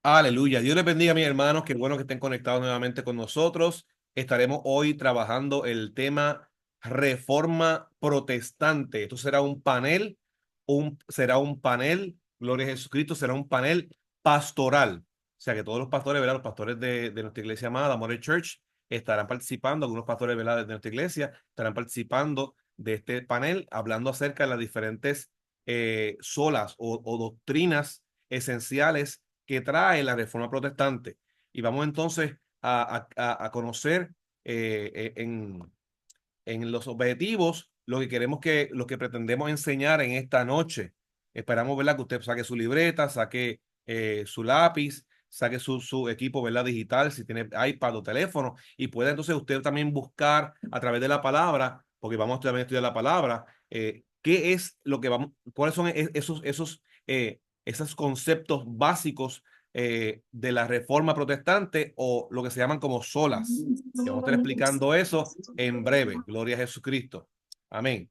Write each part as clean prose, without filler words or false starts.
Aleluya. Dios les bendiga, mis hermanos. Qué bueno que estén conectados nuevamente con nosotros. Estaremos hoy trabajando el tema Reforma Protestante. Esto será un panel, gloria a Jesucristo, será un panel pastoral. O sea que todos los pastores, ¿verdad? Los pastores de nuestra iglesia amada, Mother Church, estarán participando. Algunos pastores, ¿verdad? De nuestra iglesia estarán participando de este panel, hablando acerca de las diferentes solas o doctrinas esenciales que trae la Reforma Protestante. Y vamos entonces a conocer en los objetivos lo que pretendemos enseñar en esta noche. Esperamos, ¿verdad? Que usted saque su libreta, saque su lápiz, saque su equipo, ¿verdad? Digital, si tiene iPad o teléfono, y pueda entonces usted también buscar a través de la palabra, porque vamos también a estudiar la palabra, qué es lo que vamos, cuáles son esos conceptos básicos de la Reforma Protestante o lo que se llaman como solas. Y vamos a estar explicando eso en breve. Gloria a Jesucristo. Amén.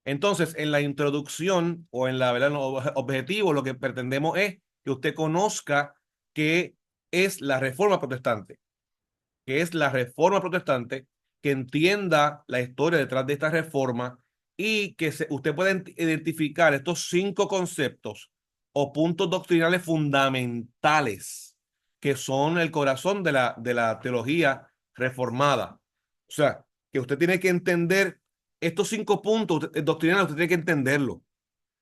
Entonces, en la introducción o en la, ¿verdad? En los objetivos, lo que pretendemos es que usted conozca qué es la Reforma Protestante, qué es la Reforma Protestante, que entienda la historia detrás de esta reforma y que usted pueda identificar estos 5 conceptos o puntos doctrinales fundamentales que son el corazón de la teología reformada. O sea, que usted tiene que entender estos 5 puntos doctrinales, usted tiene que entenderlo,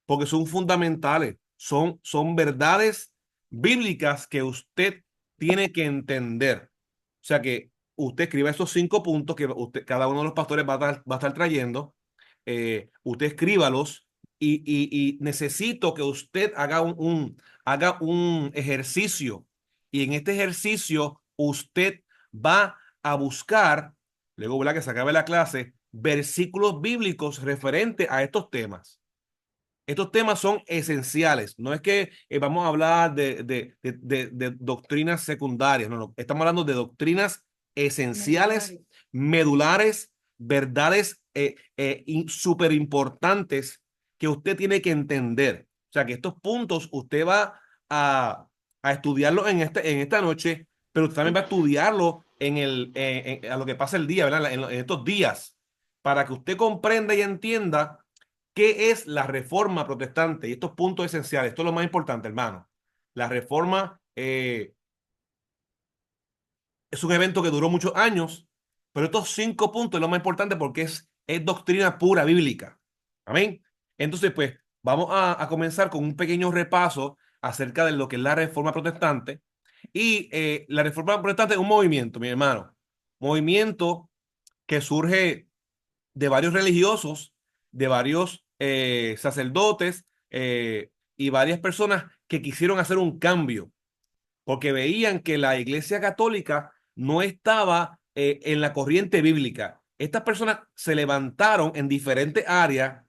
porque son fundamentales, son verdades bíblicas que usted tiene que entender. O sea que usted escriba esos 5 puntos que cada uno de los pastores va a estar trayendo, usted escríbalos y necesito que usted haga un ejercicio, y en este ejercicio usted va a buscar, luego, ¿verdad? Que se acabe la clase, versículos bíblicos referentes a estos temas. Estos temas son esenciales. No es que vamos a hablar de doctrinas secundarias. No, no. Estamos hablando de doctrinas esenciales, medulares, verdades súper importantes que usted tiene que entender. O sea, que estos puntos usted va a, a estudiarlos en esta noche, pero usted también va a estudiarlo a lo que pasa el día, ¿verdad? En estos días, para que usted comprenda y entienda ¿qué es la reforma protestante? Y estos puntos esenciales, esto es lo más importante, hermano. La reforma es un evento que duró muchos años, pero estos 5 puntos es lo más importante porque es doctrina pura bíblica. Amén. Entonces, pues, vamos a comenzar con un pequeño repaso acerca de lo que es la reforma protestante. Y la reforma protestante es un movimiento, mi hermano. Movimiento que surge de varios religiosos, de varios sacerdotes y varias personas que quisieron hacer un cambio, porque veían que la Iglesia Católica no estaba en la corriente bíblica. Estas personas se levantaron en diferentes áreas.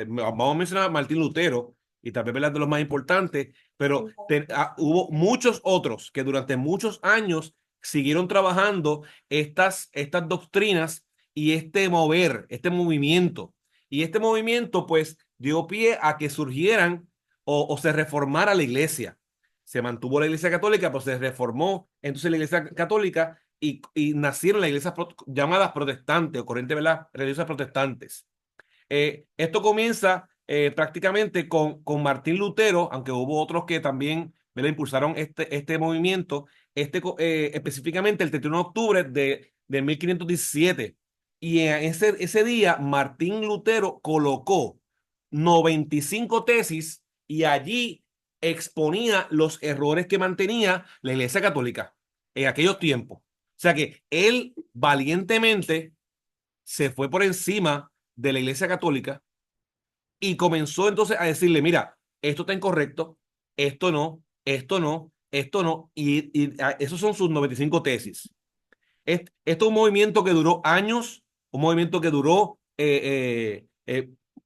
Vamos a mencionar a Martín Lutero, y tal vez de los más importantes, pero hubo muchos otros que durante muchos años siguieron trabajando estas doctrinas y este mover, este movimiento. Y este movimiento, pues, dio pie a que surgieran o se reformara la iglesia. Se mantuvo la iglesia católica, pues se reformó entonces la iglesia católica y nacieron las iglesias llamadas protestantes o corrientes, ¿verdad? Religiosas protestantes. Esto comienza prácticamente con Martín Lutero, aunque hubo otros que también, ¿verdad? Impulsaron este movimiento, específicamente el 31 de octubre de 1517. Y en ese día, Martín Lutero colocó 95 tesis y allí exponía los errores que mantenía la Iglesia Católica en aquellos tiempos. O sea que él valientemente se fue por encima de la Iglesia Católica y comenzó entonces a decirle, mira, esto está incorrecto, esto no, esto no, esto no, y esos son sus 95 tesis. Esto es un movimiento que duró años, un movimiento que duró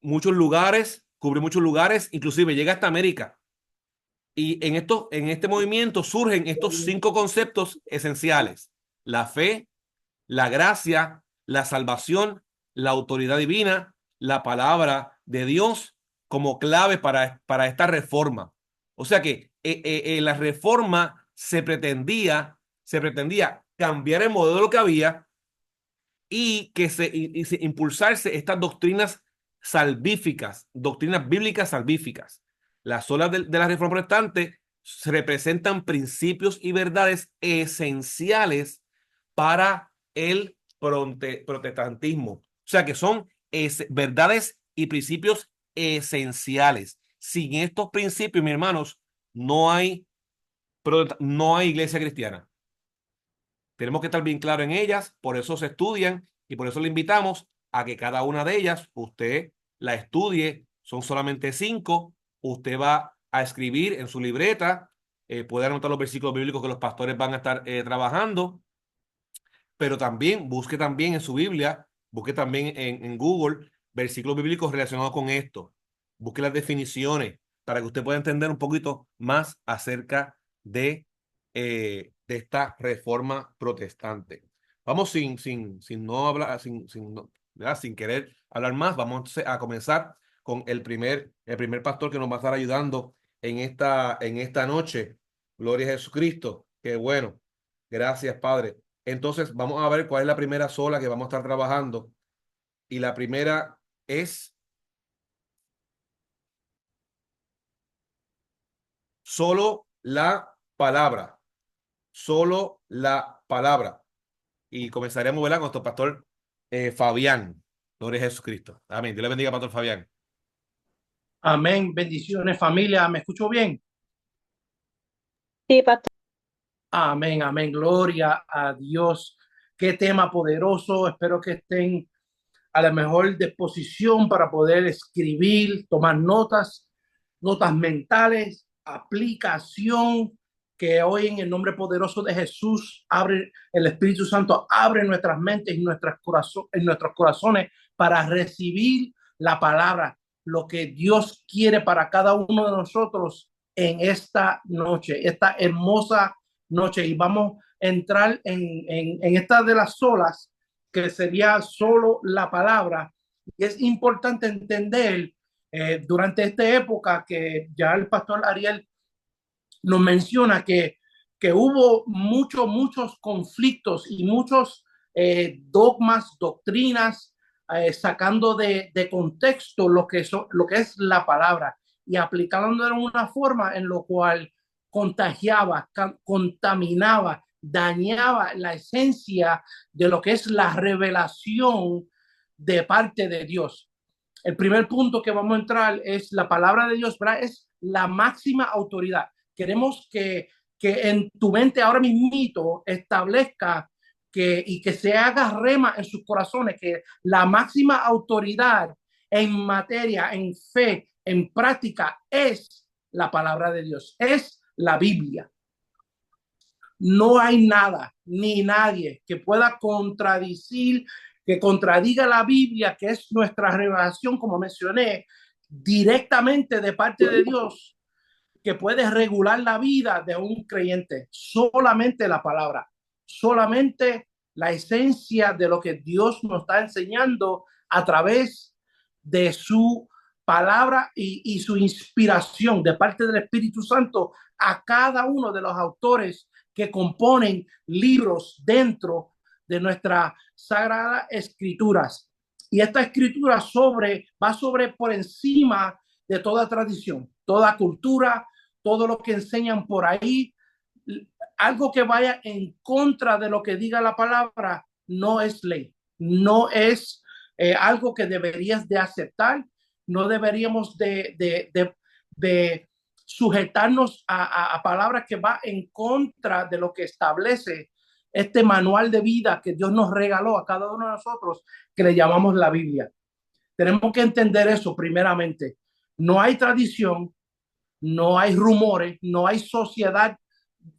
muchos lugares, cubrió muchos lugares, inclusive llega hasta América. Y en este movimiento surgen estos 5 conceptos esenciales: la fe, la gracia, la salvación, la autoridad divina, la palabra de Dios como clave para esta reforma. O sea que la reforma se pretendía cambiar el modelo que había y que se impulsarse estas doctrinas salvíficas, doctrinas bíblicas salvíficas. Las olas de la Reforma Protestante representan principios y verdades esenciales para el protestantismo. O sea que son verdades y principios esenciales. Sin estos principios, mis hermanos, no hay iglesia cristiana. Tenemos que estar bien claros en ellas, por eso se estudian y por eso le invitamos a que cada una de ellas usted la estudie. Son solamente 5. Usted va a escribir en su libreta, puede anotar los versículos bíblicos que los pastores van a estar trabajando, pero también busque también en su Biblia, busque también en Google versículos bíblicos relacionados con esto. Busque las definiciones para que usted pueda entender un poquito más acerca de esta reforma protestante. Vamos sin no hablar, sin querer hablar más, vamos a comenzar con el primer pastor que nos va a estar ayudando en esta noche. Gloria a Jesucristo. Qué bueno. Gracias, Padre. Entonces, vamos a ver cuál es la primera sola que vamos a estar trabajando. Y la primera es solo la palabra. Solo la palabra. Y comenzaremos, ¿verdad? Con nuestro pastor Fabián. Gloria a Jesucristo. Amén. Dios le bendiga, pastor Fabián. Amén. Bendiciones, familia. ¿Me escucho bien? Sí, pastor. Amén, amén. Gloria a Dios. Qué tema poderoso. Espero que estén a la mejor disposición para poder escribir, tomar notas, notas mentales, aplicación, que hoy en el nombre poderoso de Jesús abre el Espíritu Santo, abre nuestras mentes y en nuestros corazones para recibir la palabra, lo que Dios quiere para cada uno de nosotros en esta noche, esta hermosa noche. Y vamos a entrar en esta de las solas, que sería solo la palabra. Y es importante entender durante esta época que ya el pastor Ariel nos menciona que hubo muchos conflictos y muchos dogmas, doctrinas, sacando de contexto lo que es la palabra y aplicándolo de una forma en lo cual contagiaba, contaminaba, dañaba la esencia de lo que es la revelación de parte de Dios. El primer punto que vamos a entrar es la palabra de Dios, ¿verdad? Es la máxima autoridad. Queremos que en tu mente ahora mismo establezca y que se haga rema en sus corazones, que la máxima autoridad en materia, en fe, en práctica, es la palabra de Dios, es la Biblia. No hay nada ni nadie que pueda contradecir, que contradiga la Biblia, que es nuestra revelación, como mencioné, directamente de parte de Dios, que puede regular la vida de un creyente. Solamente la palabra, solamente la esencia de lo que Dios nos está enseñando a través de su palabra y su inspiración de parte del Espíritu Santo a cada uno de los autores que componen libros dentro de nuestras sagradas escrituras. Y esta escritura va sobre por encima de toda tradición, toda cultura, todo lo que enseñan por ahí. Algo que vaya en contra de lo que diga la palabra no es ley, no es algo que deberías de aceptar, no deberíamos de sujetarnos a palabras que va en contra de lo que establece este manual de vida que Dios nos regaló a cada uno de nosotros, que le llamamos la Biblia. Tenemos que entender eso primeramente. No hay tradición, no hay rumores, no hay sociedad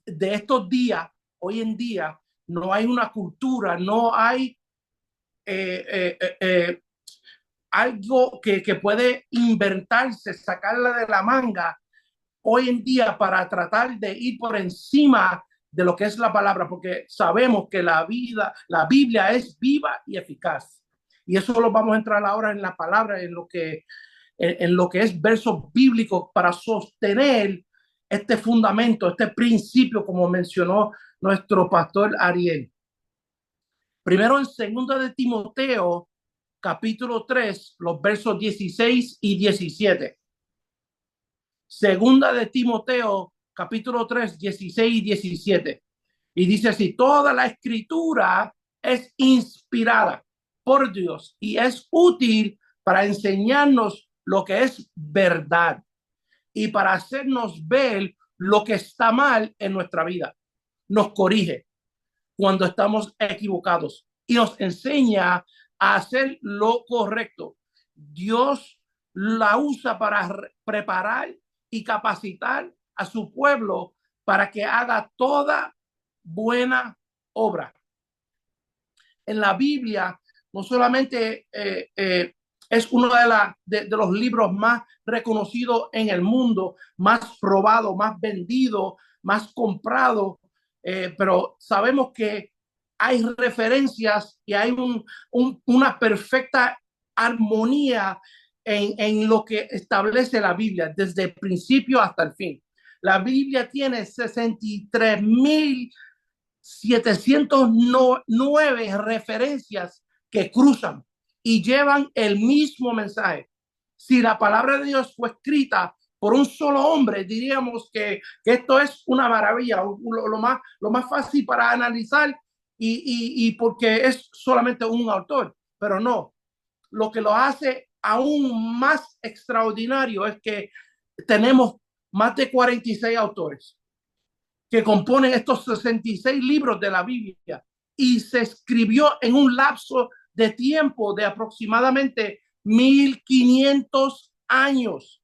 de estos días, hoy en día, no hay una cultura, no hay algo que puede inventarse, sacarla de la manga hoy en día para tratar de ir por encima de lo que es la palabra, porque sabemos que la Biblia es viva y eficaz. Y eso lo vamos a entrar ahora en la palabra, en lo que es versos bíblicos para sostener este fundamento, este principio, como mencionó nuestro pastor Ariel. Primero en segunda de Timoteo, capítulo 3, los versos 16 y 17. Segunda de Timoteo, capítulo 3, 16 y 17. Y dice así: toda la escritura es inspirada por Dios y es útil para enseñarnos lo que es verdad y para hacernos ver lo que está mal en nuestra vida. Nos corrige cuando estamos equivocados y nos enseña a hacer lo correcto. Dios la usa para preparar y capacitar a su pueblo para que haga toda buena obra. En la Biblia, no solamente es uno de los libros más reconocidos en el mundo, más probado, más vendido, más comprado, pero sabemos que hay referencias y hay una perfecta armonía en lo que establece la Biblia, desde el principio hasta el fin. La Biblia tiene 63,709 referencias que cruzan y llevan el mismo mensaje. Si la palabra de Dios fue escrita por un solo hombre, diríamos que esto es una maravilla, lo más fácil para analizar y porque es solamente un autor, pero no. Lo que lo hace aún más extraordinario es que tenemos más de 46 autores que componen estos 66 libros de la Biblia y se escribió en un lapso de tiempo de aproximadamente 1500 años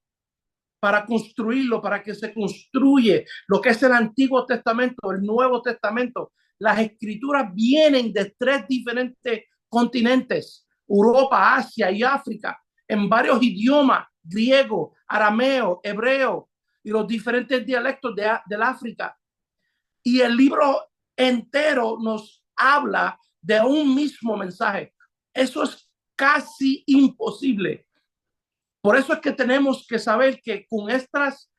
para construirlo, para que se construye lo que es el Antiguo Testamento, el Nuevo Testamento. Las escrituras vienen de 3 diferentes continentes: Europa, Asia y África, en varios idiomas: griego, arameo, hebreo y los diferentes dialectos del África. Y el libro entero nos habla de un mismo mensaje. Eso es casi imposible. Por eso es que tenemos que saber que con estas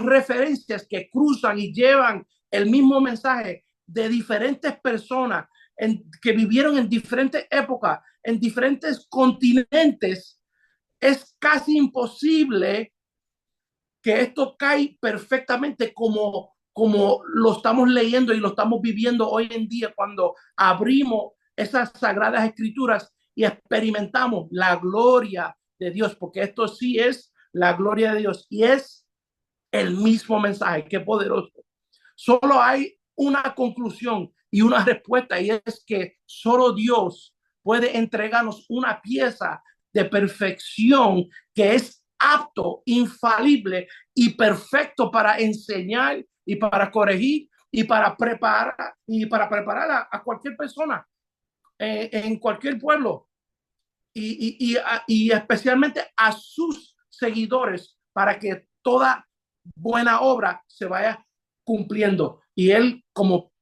referencias que cruzan y llevan el mismo mensaje de diferentes personas que vivieron en diferentes épocas, en diferentes continentes, es casi imposible que esto cae perfectamente como lo estamos leyendo y lo estamos viviendo hoy en día cuando abrimos esas sagradas escrituras y experimentamos la gloria de Dios, porque esto sí es la gloria de Dios y es el mismo mensaje. Qué poderoso. Solo hay una conclusión y una respuesta, y es que solo Dios puede entregarnos una pieza de perfección que es apto, infalible y perfecto para enseñar y para corregir y para preparar a cualquier persona en cualquier pueblo y especialmente a sus seguidores para que toda buena obra se vaya cumpliendo. Y él, como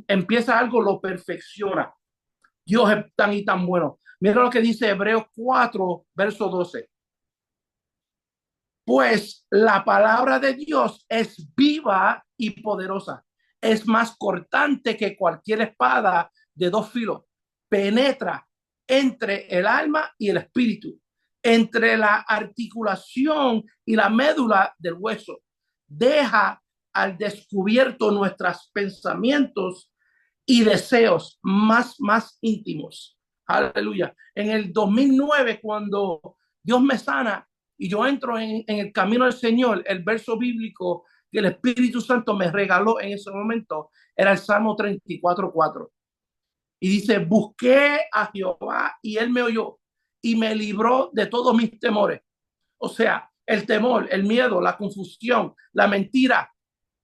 empieza algo, lo perfecciona. Dios es tan y tan bueno. Mira lo que dice Hebreos 4, verso 12. Pues la palabra de Dios es viva y poderosa. Es más cortante que cualquier espada de 2 filos. Penetra entre el alma y el espíritu, entre la articulación y la médula del hueso. Deja al descubierto nuestros pensamientos y deseos más íntimos. Aleluya. En el 2009, cuando Dios me sana y yo entro en el camino del Señor, el verso bíblico que el Espíritu Santo me regaló en ese momento era el Salmo 34:4. Y dice: busqué a Jehová y él me oyó y me libró de todos mis temores. O sea, el temor, el miedo, la confusión, la mentira,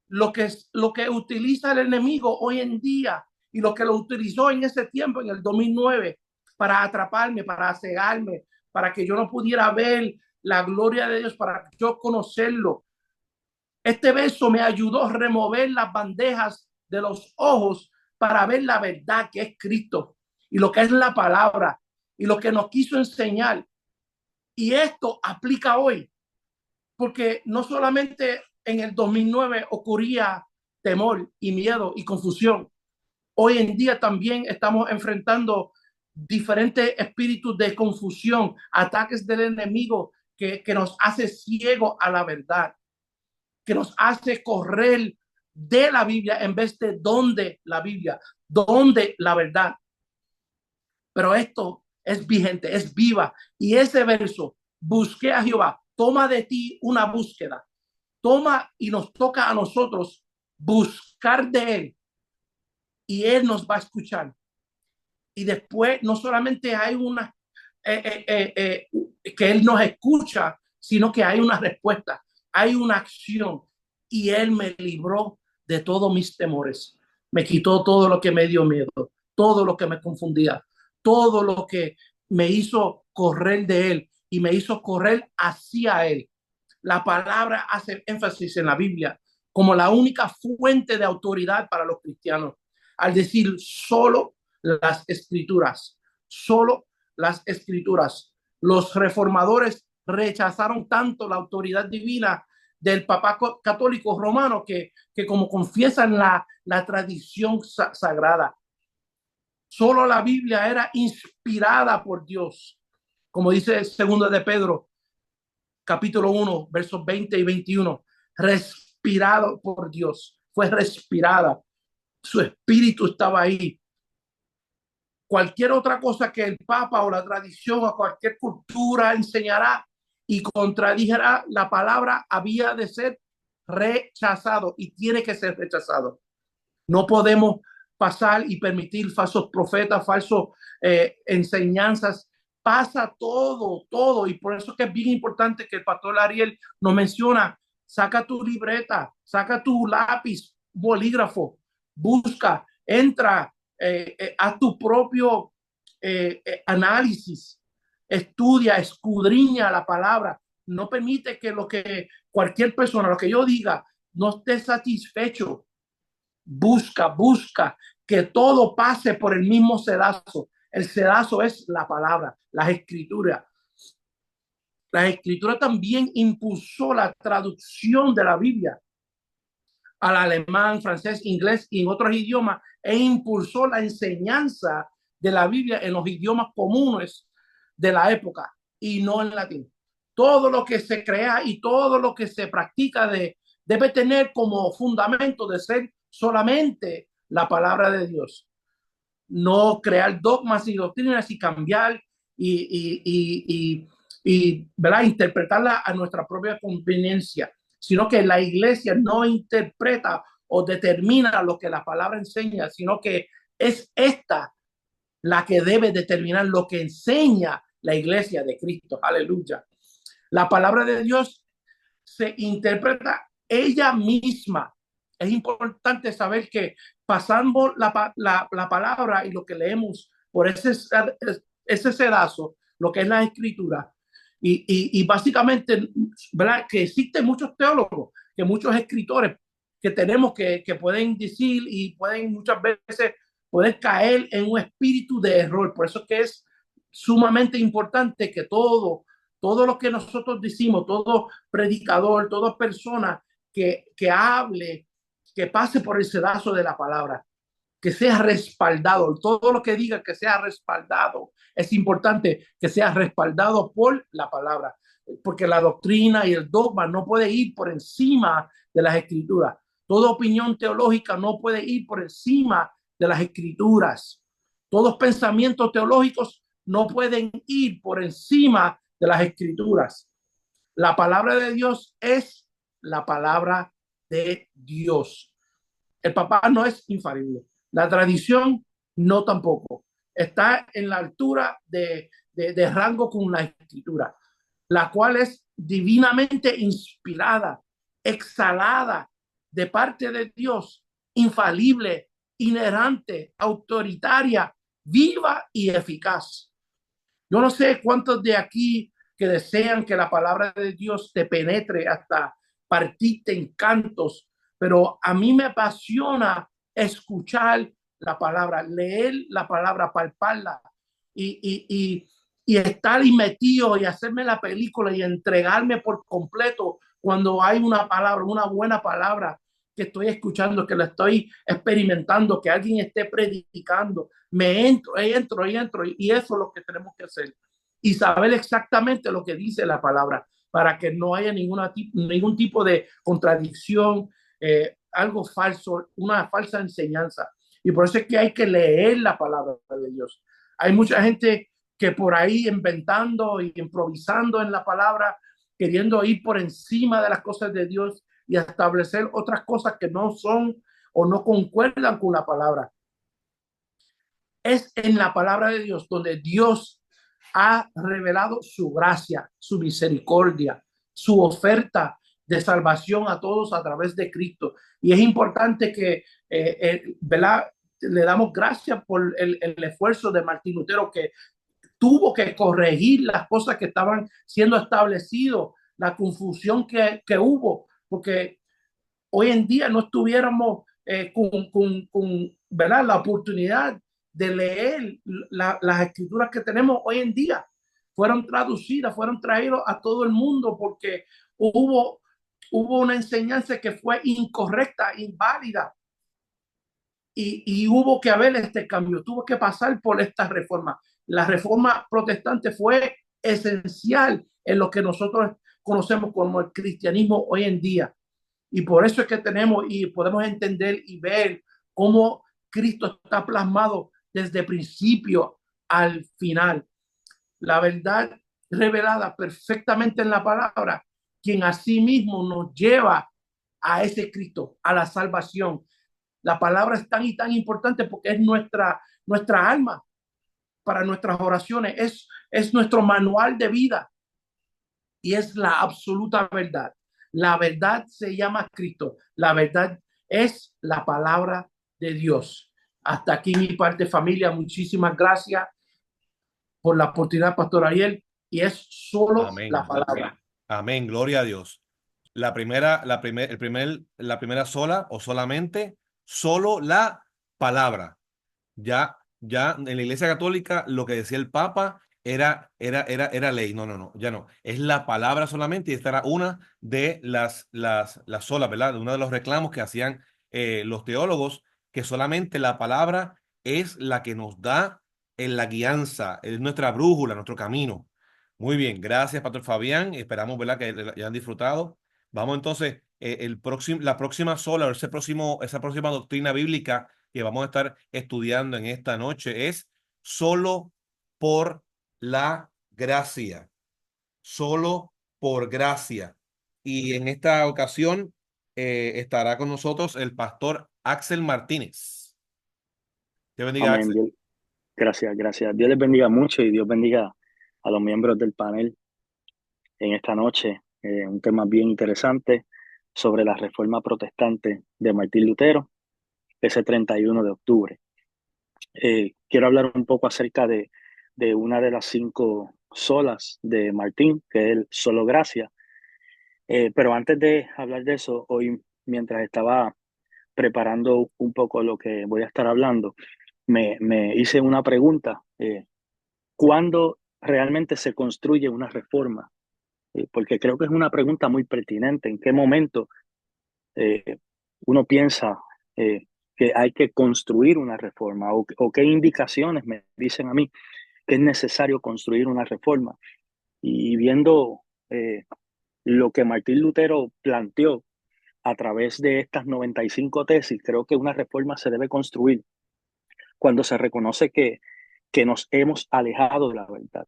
lo que utiliza el enemigo hoy en día y lo que lo utilizó en ese tiempo, en el 2009, para atraparme, para cegarme, para que yo no pudiera ver la gloria de Dios, para yo conocerlo. Este verso me ayudó a remover las bandejas de los ojos para ver la verdad que es Cristo y lo que es la palabra y lo que nos quiso enseñar. Y esto aplica hoy, porque no solamente en el 2009 ocurría temor y miedo y confusión. Hoy en día también estamos enfrentando diferentes espíritus de confusión, ataques del enemigo que nos hace ciego a la verdad, que nos hace correr de la Biblia en vez de donde la Biblia, donde la verdad. Pero esto es vigente, es viva. Y ese verso, busqué a Jehová, toma de ti una búsqueda, toma y nos toca a nosotros buscar de él y él nos va a escuchar. Y después no solamente hay una, que él nos escucha, sino que hay una respuesta, hay una acción. Y él me libró de todos mis temores. Me quitó todo lo que me dio miedo, todo lo que me confundía, todo lo que me hizo correr de él y me hizo correr hacia él. La palabra hace énfasis en la Biblia como la única fuente de autoridad para los cristianos, al decir solo las escrituras, solo las escrituras. Los reformadores rechazaron tanto la autoridad divina del Papa católico romano que como confiesan la tradición sagrada. Solo la Biblia era inspirada por Dios, como dice el segundo de Pedro, capítulo 1, versos 20 y 21, respirado por Dios, fue respirada, su espíritu estaba ahí. Cualquier otra cosa que el Papa o la tradición o cualquier cultura enseñará y contradijera la palabra había de ser rechazado y tiene que ser rechazado. No podemos pasar y permitir falsos profetas, falsos enseñanzas. Pasa todo. Y por eso que es bien importante que el pastor Ariel nos menciona, saca tu libreta, saca tu lápiz, bolígrafo, busca, entra, haz tu propio análisis, estudia, escudriña la palabra. No permite que lo que cualquier persona, lo que yo diga, no esté satisfecho. Busca que todo pase por el mismo sedazo. El sedazo es la palabra, las escrituras. La escritura también impulsó la traducción de la Biblia al alemán, francés, inglés y en otros idiomas e impulsó la enseñanza de la Biblia en los idiomas comunes de la época y no en latín. Todo lo que se crea y todo lo que se practica debe tener como fundamento de ser solamente la palabra de Dios. No crear dogmas y doctrinas y cambiar ¿verdad? Interpretarla a nuestra propia conveniencia, sino que la iglesia no interpreta o determina lo que la palabra enseña, sino que es esta la que debe determinar lo que enseña la iglesia de Cristo. Aleluya. La palabra de Dios se interpreta ella misma. Es importante saber que pasamos la palabra y lo que leemos por ese sedazo, lo que es la escritura, y básicamente, ¿verdad? Que existen muchos teólogos, que muchos escritores que tenemos que pueden decir y pueden muchas veces poder caer en un espíritu de error. Por eso es que es sumamente importante que todo lo que nosotros decimos, todo predicador, toda persona que hable, que pase por el sedazo de la palabra, que sea respaldado, todo lo que diga que sea respaldado. Es importante que sea respaldado por la palabra, porque la doctrina y el dogma no puede ir por encima de las escrituras. Toda opinión teológica no puede ir por encima de las escrituras. Todos pensamientos teológicos no pueden ir por encima de las escrituras. La palabra de Dios es la palabra de Dios. El papá no es infalible. La tradición no tampoco. Está en la altura de rango con la escritura, la cual es divinamente inspirada, exhalada de parte de Dios, infalible, inerrante, autoritaria, viva y eficaz. Yo no sé cuántos de aquí que desean que la palabra de Dios te penetre hasta partirte en cantos, pero a mí me apasiona escuchar la palabra, leer la palabra, palparla y estar y metido y hacerme la película y entregarme por completo cuando hay una palabra, una buena palabra que estoy escuchando, que la estoy experimentando, que alguien esté predicando, me entro, y eso es lo que tenemos que hacer. Y saber exactamente lo que dice la palabra para que no haya ningún tipo de contradicción, algo falso, una falsa enseñanza. Y por eso es que hay que leer la palabra de Dios. Hay mucha gente que por ahí inventando y improvisando en la palabra, queriendo ir por encima de las cosas de Dios y establecer otras cosas que no son o no concuerdan con la palabra. Es en la palabra de Dios donde Dios ha revelado su gracia, su misericordia, su oferta de salvación a todos a través de Cristo. Y es importante que, ¿verdad? Le damos gracias por el esfuerzo de Martín Lutero, que tuvo que corregir las cosas que estaban siendo establecidas, la confusión que hubo, porque hoy en día no estuviéramos ¿verdad? La oportunidad de leer las escrituras que tenemos hoy en día. Fueron traducidas, fueron traídas a todo el mundo porque hubo una enseñanza que fue incorrecta, inválida. Y hubo que haber este cambio, tuvo que pasar por esta reforma. La reforma protestante fue esencial en lo que nosotros conocemos como el cristianismo hoy en día. Y por eso es que tenemos y podemos entender y ver cómo Cristo está plasmado desde principio al final. La verdad revelada perfectamente en la palabra, quien a sí mismo nos lleva a ese Cristo, a la salvación. La palabra es tan y tan importante porque es nuestra alma para nuestras oraciones, es nuestro manual de vida y es la absoluta verdad. La verdad se llama Cristo. La verdad es la palabra de Dios. Hasta aquí mi parte, familia. Muchísimas gracias por la oportunidad, Pastor Ariel. Y es solo la Amén. palabra. Amén. Gloria a Dios. La primera sola o solamente, solo la palabra. Ya en la Iglesia Católica lo que decía el Papa era ley. No, no, no, ya no. Es la palabra solamente y esta era una de las solas, ¿verdad? Uno de los reclamos que hacían los teólogos, que solamente la palabra es la que nos da en la guianza, es nuestra brújula, nuestro camino. Muy bien, gracias, Pastor Fabián. Esperamos, ¿verdad?, que hayan disfrutado. Vamos entonces, la próxima sola, esa próxima doctrina bíblica que vamos a estar estudiando en esta noche es solo por la gracia, solo por gracia. Y en esta ocasión estará con nosotros el pastor Axel Martínez. Te bendiga, Amén. Axel. Gracias, gracias. Dios les bendiga mucho y Dios bendiga a los miembros del panel en esta noche. Un tema bien interesante sobre la reforma protestante de Martín Lutero, ese 31 de octubre. Quiero hablar un poco acerca de una de las 5 solas de Martín, que es el solo gracia. Pero antes de hablar de eso, hoy, mientras estaba preparando un poco lo que voy a estar hablando, me hice una pregunta. ¿Cuándo realmente se construye una reforma? Porque creo que es una pregunta muy pertinente. ¿En qué momento eh, uno piensa que hay que construir una reforma? ¿O qué indicaciones me dicen a mí que es necesario construir una reforma? Y viendo lo que Martín Lutero planteó a través de estas 95 tesis, creo que una reforma se debe construir cuando se reconoce que nos hemos alejado de la verdad.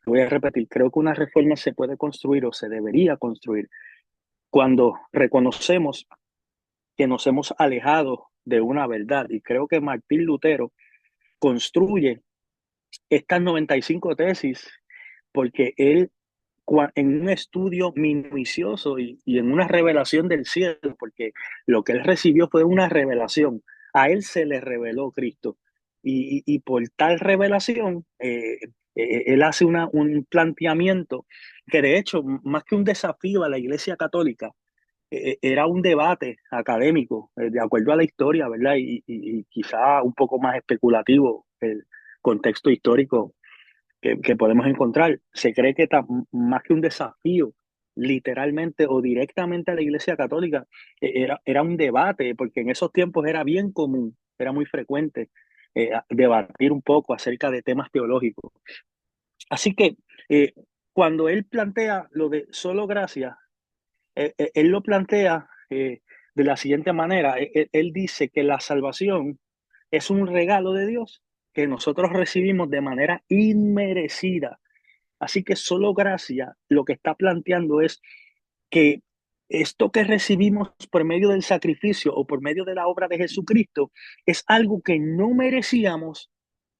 Voy a repetir, creo que una reforma se puede construir o se debería construir cuando reconocemos que nos hemos alejado de una verdad. Y creo que Martín Lutero construye estas 95 tesis porque él, en un estudio minucioso y en una revelación del cielo, porque lo que él recibió fue una revelación, a él se le reveló Cristo. Y por tal revelación, él hace un planteamiento que de hecho, más que un desafío a la Iglesia Católica, era un debate académico, de acuerdo a la historia, ¿verdad? Y quizá un poco más especulativo el contexto histórico que podemos encontrar. Se cree que más que un desafío literalmente o directamente a la Iglesia Católica. Era un debate, porque en esos tiempos era bien común, era muy frecuente debatir un poco acerca de temas teológicos. Así que cuando él plantea lo de solo gracia, él lo plantea de la siguiente manera. Él dice que la salvación es un regalo de Dios que nosotros recibimos de manera inmerecida. Así que solo gracia lo que está planteando es que esto que recibimos por medio del sacrificio o por medio de la obra de Jesucristo es algo que no merecíamos,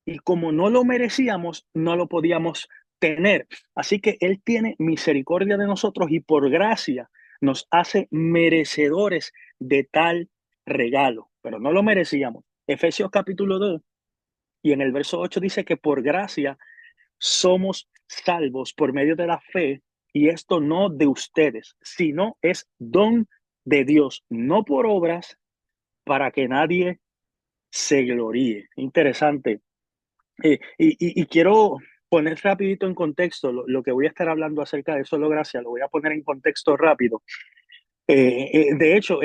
y como no lo merecíamos, no lo podíamos tener. Así que Él tiene misericordia de nosotros y por gracia nos hace merecedores de tal regalo, pero no lo merecíamos. Efesios capítulo 2 y en el verso 8 dice que por gracia somos salvos por medio de la fe, y esto no de ustedes, sino es don de Dios, no por obras, para que nadie se gloríe. Interesante. Y quiero poner rapidito en contexto lo que voy a estar hablando acerca de solo gracia, lo voy a poner en contexto rápido. De hecho,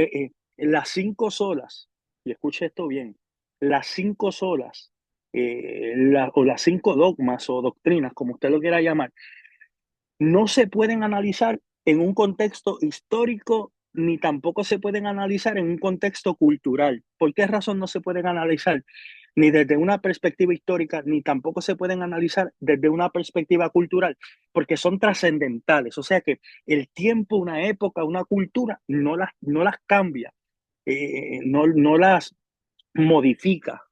las 5 solas, y escuche esto bien, las 5 solas, o las 5 dogmas o doctrinas, como usted lo quiera llamar, no se pueden analizar en un contexto histórico ni tampoco se pueden analizar en un contexto cultural. ¿Por qué razón no se pueden analizar ni desde una perspectiva histórica ni tampoco se pueden analizar desde una perspectiva cultural? Porque son trascendentales, o sea que el tiempo, una época, una cultura no las cambia, no las modifica,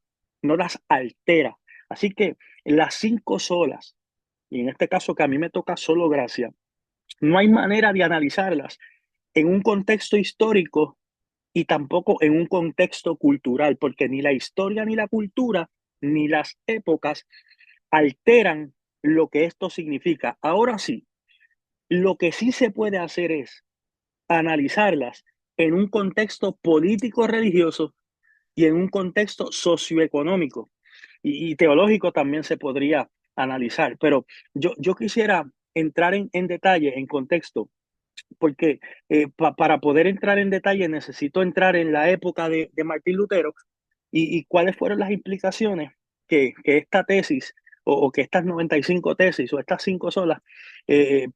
no las altera. Así que las 5 solas, y en este caso que a mí me toca solo gracia, no hay manera de analizarlas en un contexto histórico y tampoco en un contexto cultural, porque ni la historia, ni la cultura, ni las épocas alteran lo que esto significa. Ahora sí, lo que sí se puede hacer es analizarlas en un contexto político-religioso y en un contexto socioeconómico y teológico también se podría analizar. Pero yo quisiera entrar en detalle, en contexto, porque para poder entrar en detalle necesito entrar en la época de Martín Lutero y cuáles fueron las implicaciones que esta tesis o que estas 95 tesis o estas 5 solas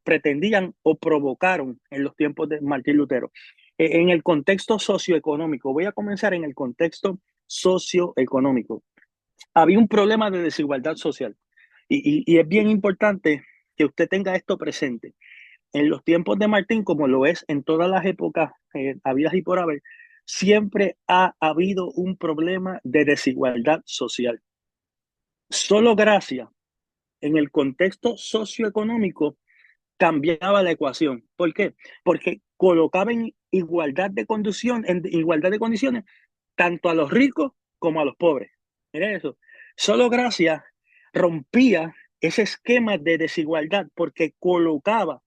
pretendían o provocaron en los tiempos de Martín Lutero. En el contexto socioeconómico, voy a comenzar en el contexto socioeconómico. Había un problema de desigualdad social y es bien importante que usted tenga esto presente. En los tiempos de Martín, como lo es en todas las épocas habidas y por haber, siempre ha habido un problema de desigualdad social. Solo gracia en el contexto socioeconómico cambiaba la ecuación. ¿Por qué? Porque colocaba en igualdad de condiciones tanto a los ricos como a los pobres. Mira eso. Solo gracia rompía ese esquema de desigualdad porque colocaba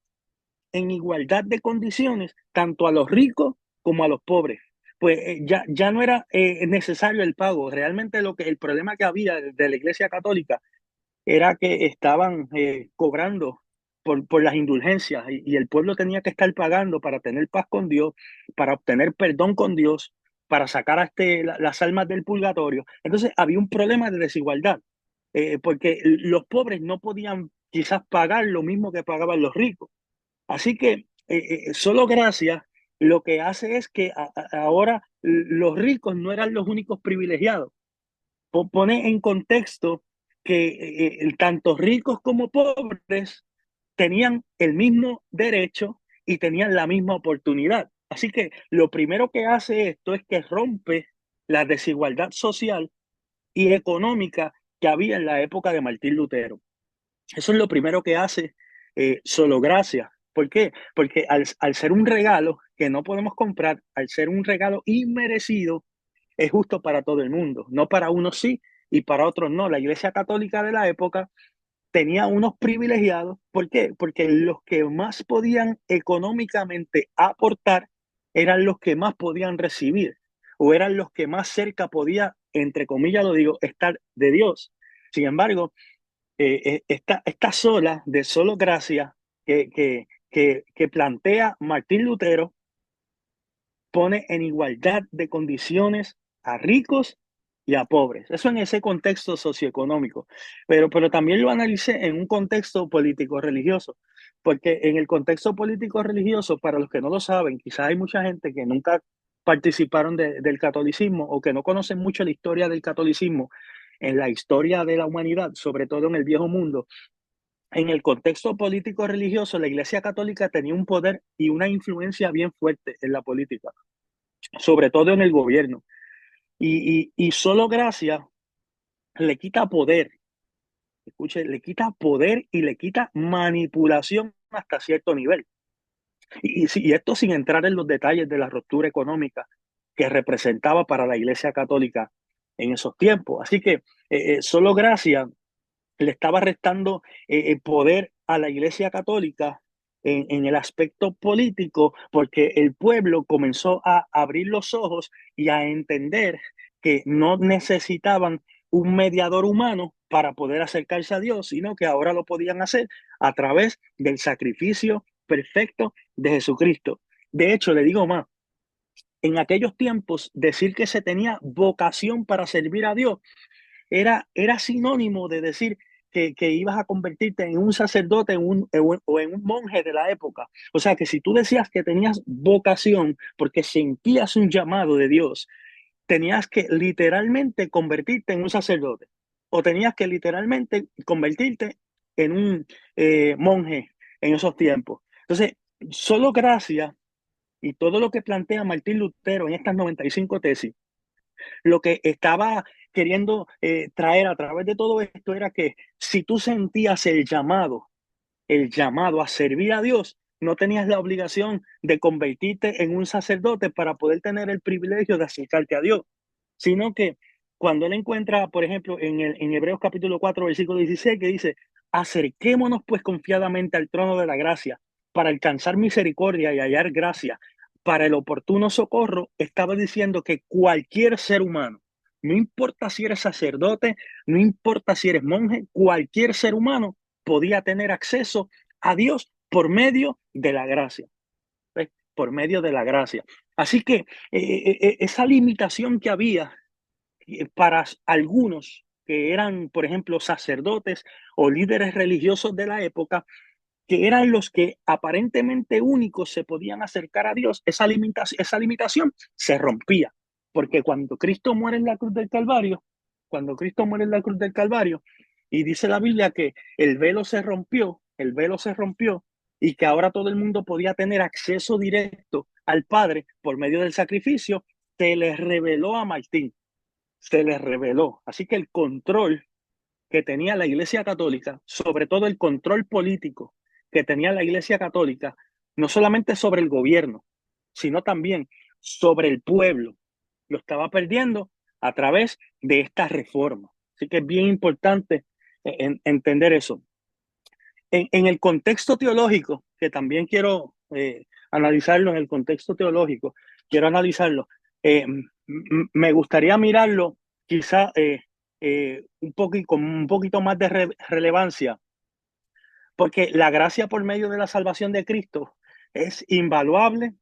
en igualdad de condiciones tanto a los ricos como a los pobres. Pues ya no era necesario el pago. Realmente el problema que había de la Iglesia Católica era que estaban cobrando por las indulgencias y el pueblo tenía que estar pagando para tener paz con Dios, para obtener perdón con Dios, para sacar las almas del purgatorio. Entonces había un problema de desigualdad, porque los pobres no podían quizás pagar lo mismo que pagaban los ricos. Así que solo gracia lo que hace es que ahora los ricos no eran los únicos privilegiados. Pone en contexto que tanto ricos como pobres tenían el mismo derecho y tenían la misma oportunidad. Así que lo primero que hace esto es que rompe la desigualdad social y económica que había en la época de Martín Lutero. Eso es lo primero que hace solo gracia. ¿Por qué? Porque al ser un regalo que no podemos comprar, al ser un regalo inmerecido, es justo para todo el mundo, no para unos sí y para otros no. La Iglesia Católica de la época tenía unos privilegiados. ¿Por qué? Porque los que más podían económicamente aportar eran los que más podían recibir o eran los que más cerca podía, entre comillas lo digo, estar de Dios. Sin embargo, esta sola de solo gracia que que plantea Martín Lutero pone en igualdad de condiciones a ricos y a pobres. Eso en ese contexto socioeconómico. Pero también lo analicé en un contexto político-religioso, porque en el contexto político-religioso, para los que no lo saben, quizás hay mucha gente que nunca participaron del catolicismo o que no conocen mucho la historia del catolicismo en la historia de la humanidad, sobre todo en el Viejo Mundo. En el contexto político-religioso, la Iglesia Católica tenía un poder y una influencia bien fuerte en la política, sobre todo en el gobierno. Y solo gracia le quita poder, escuche, le quita poder y le quita manipulación hasta cierto nivel. Y esto sin entrar en los detalles de la ruptura económica que representaba para la Iglesia Católica en esos tiempos. Así que solo gracia le estaba restando poder a la Iglesia Católica en el aspecto político, porque el pueblo comenzó a abrir los ojos y a entender que no necesitaban un mediador humano para poder acercarse a Dios, sino que ahora lo podían hacer a través del sacrificio perfecto de Jesucristo. De hecho, le digo más, en aquellos tiempos decir que se tenía vocación para servir a Dios era sinónimo de decir que ibas a convertirte en un sacerdote o en un monje de la época. O sea, que si tú decías que tenías vocación porque sentías un llamado de Dios, tenías que literalmente convertirte en un sacerdote o tenías que literalmente convertirte en un monje en esos tiempos. Entonces, solo gracias y todo lo que plantea Martín Lutero en estas 95 tesis, lo que estaba queriendo traer a través de todo esto era que si tú sentías el llamado a servir a Dios, no tenías la obligación de convertirte en un sacerdote para poder tener el privilegio de acercarte a Dios, sino que cuando él encuentra, por ejemplo, en Hebreos capítulo 4, versículo 16, que dice, acerquémonos pues confiadamente al trono de la gracia para alcanzar misericordia y hallar gracia para el oportuno socorro, estaba diciendo que cualquier ser humano, no importa si eres sacerdote, no importa si eres monje, cualquier ser humano podía tener acceso a Dios por medio de la gracia. ¿Ves? Por medio de la gracia. Así que esa limitación que había para algunos que eran, por ejemplo, sacerdotes o líderes religiosos de la época, que eran los que aparentemente únicos se podían acercar a Dios, esa limitación se rompía. Porque cuando Cristo muere en la cruz del Calvario, y dice la Biblia que el velo se rompió y que ahora todo el mundo podía tener acceso directo al Padre por medio del sacrificio, se les reveló a Martín, se les reveló. Así que el control que tenía la Iglesia Católica, sobre todo el control político que tenía la Iglesia Católica, no solamente sobre el gobierno, sino también sobre el pueblo, lo estaba perdiendo a través de esta reforma. Así que es bien importante entender eso. En el contexto teológico, que también quiero analizarlo en el contexto teológico, quiero analizarlo, me gustaría mirarlo quizá con un poquito más de relevancia, porque la gracia por medio de la salvación de Cristo es invaluable,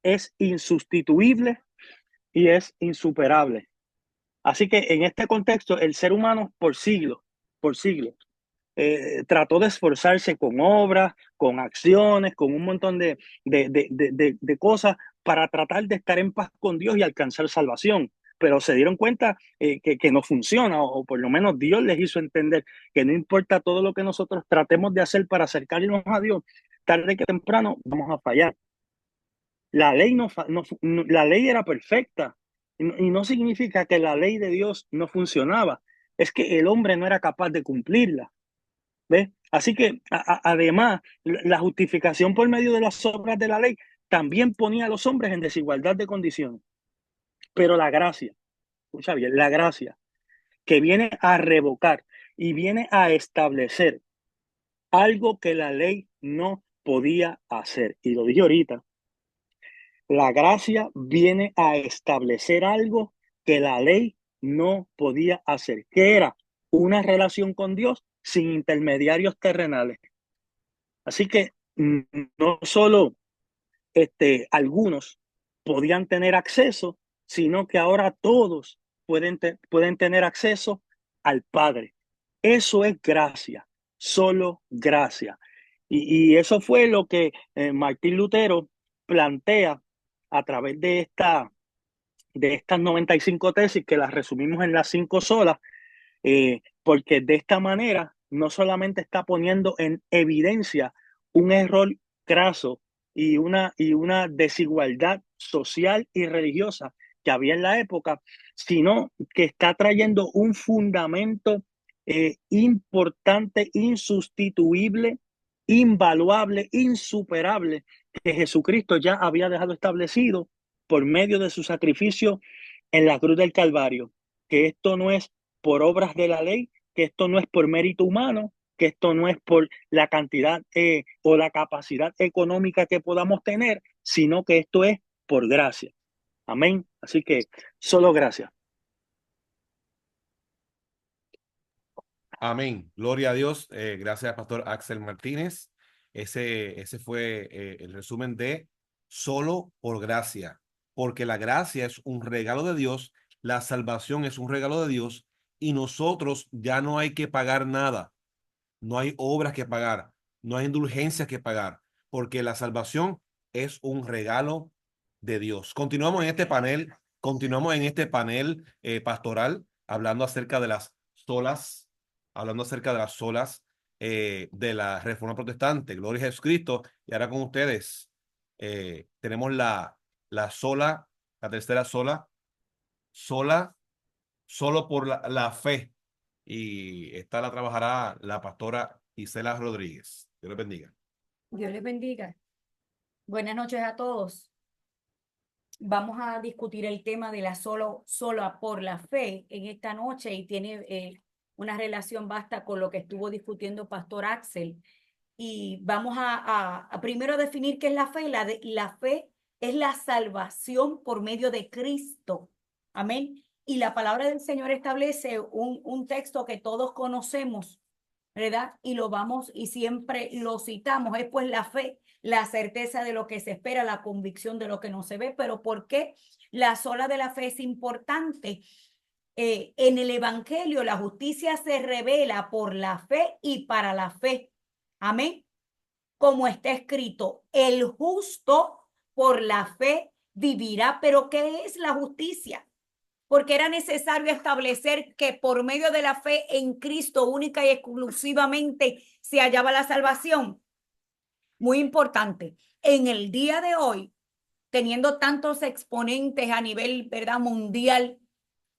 es insustituible y es insuperable. Así que en este contexto, el ser humano por siglos, trató de esforzarse con obras, con acciones, con un montón de cosas para tratar de estar en paz con Dios y alcanzar salvación. Pero se dieron cuenta que no funciona, o por lo menos Dios les hizo entender que no importa todo lo que nosotros tratemos de hacer para acercarnos a Dios, tarde que temprano vamos a fallar. La ley, la ley era perfecta y no significa que la ley de Dios no funcionaba, es que el hombre no era capaz de cumplirla. ¿Ves? Así que además, la justificación por medio de las obras de la ley también ponía a los hombres en desigualdad de condiciones. Pero la gracia, escucha bien, la gracia que viene a revocar y viene a establecer algo que la ley no podía hacer. Y lo dije ahorita, la gracia viene a establecer algo que la ley no podía hacer, que era una relación con Dios sin intermediarios terrenales. Así que no solo algunos podían tener acceso, sino que ahora todos pueden tener acceso al Padre. Eso es gracia, solo gracia. Y eso fue lo que Martín Lutero plantea a través de estas 95 tesis, que las resumimos en las 5 solas, porque de esta manera no solamente está poniendo en evidencia un error craso y una desigualdad social y religiosa que había en la época, sino que está trayendo un fundamento importante, insustituible, invaluable, insuperable, que Jesucristo ya había dejado establecido por medio de su sacrificio en la cruz del Calvario, que esto no es por obras de la ley, que esto no es por mérito humano, que esto no es por la cantidad o la capacidad económica que podamos tener, sino que esto es por gracia. Amén. Así que solo gracias. Amén. Gloria a Dios. Gracias, Pastor Axel Martínez. Ese fue el resumen de solo por gracia, porque la gracia es un regalo de Dios, la salvación es un regalo de Dios y nosotros ya no hay que pagar nada, no hay obras que pagar, no hay indulgencias que pagar, porque la salvación es un regalo de Dios. Continuamos en este panel pastoral, hablando acerca de las solas, hablando acerca de las solas de la Reforma Protestante. Gloria a Jesucristo. Y ahora con ustedes tenemos la sola, la tercera sola, solo por la fe. Y esta la trabajará la pastora Isela Rodríguez. Dios les bendiga. Dios les bendiga. Buenas noches a todos. Vamos a discutir el tema de la sola por la fe en esta noche y tiene una relación vasta con lo que estuvo discutiendo Pastor Axel. Y vamos a primero definir qué es la fe. La fe es la salvación por medio de Cristo. Amén. Y la palabra del Señor establece un texto que todos conocemos, ¿verdad? Y siempre lo citamos, es pues la fe, la certeza de lo que se espera, la convicción de lo que no se ve. Pero ¿por qué la sola de la fe es importante? En el Evangelio la justicia se revela por la fe y para la fe. Amén. Como está escrito, el justo por la fe vivirá. Pero ¿qué es la justicia? Porque era necesario establecer que por medio de la fe en Cristo única y exclusivamente se hallaba la salvación. Muy importante. En el día de hoy, teniendo tantos exponentes a nivel, ¿verdad?, mundial,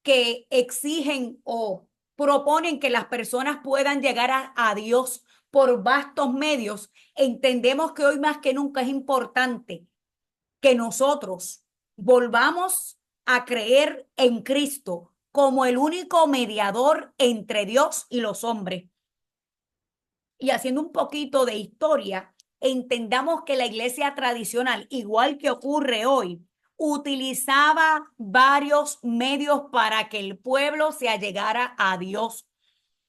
que exigen o proponen que las personas puedan llegar a Dios por vastos medios, entendemos que hoy más que nunca es importante que nosotros volvamos a creer en Cristo como el único mediador entre Dios y los hombres. Y haciendo un poquito de historia, entendamos que la iglesia tradicional, igual que ocurre hoy, utilizaba varios medios para que el pueblo se allegara a Dios.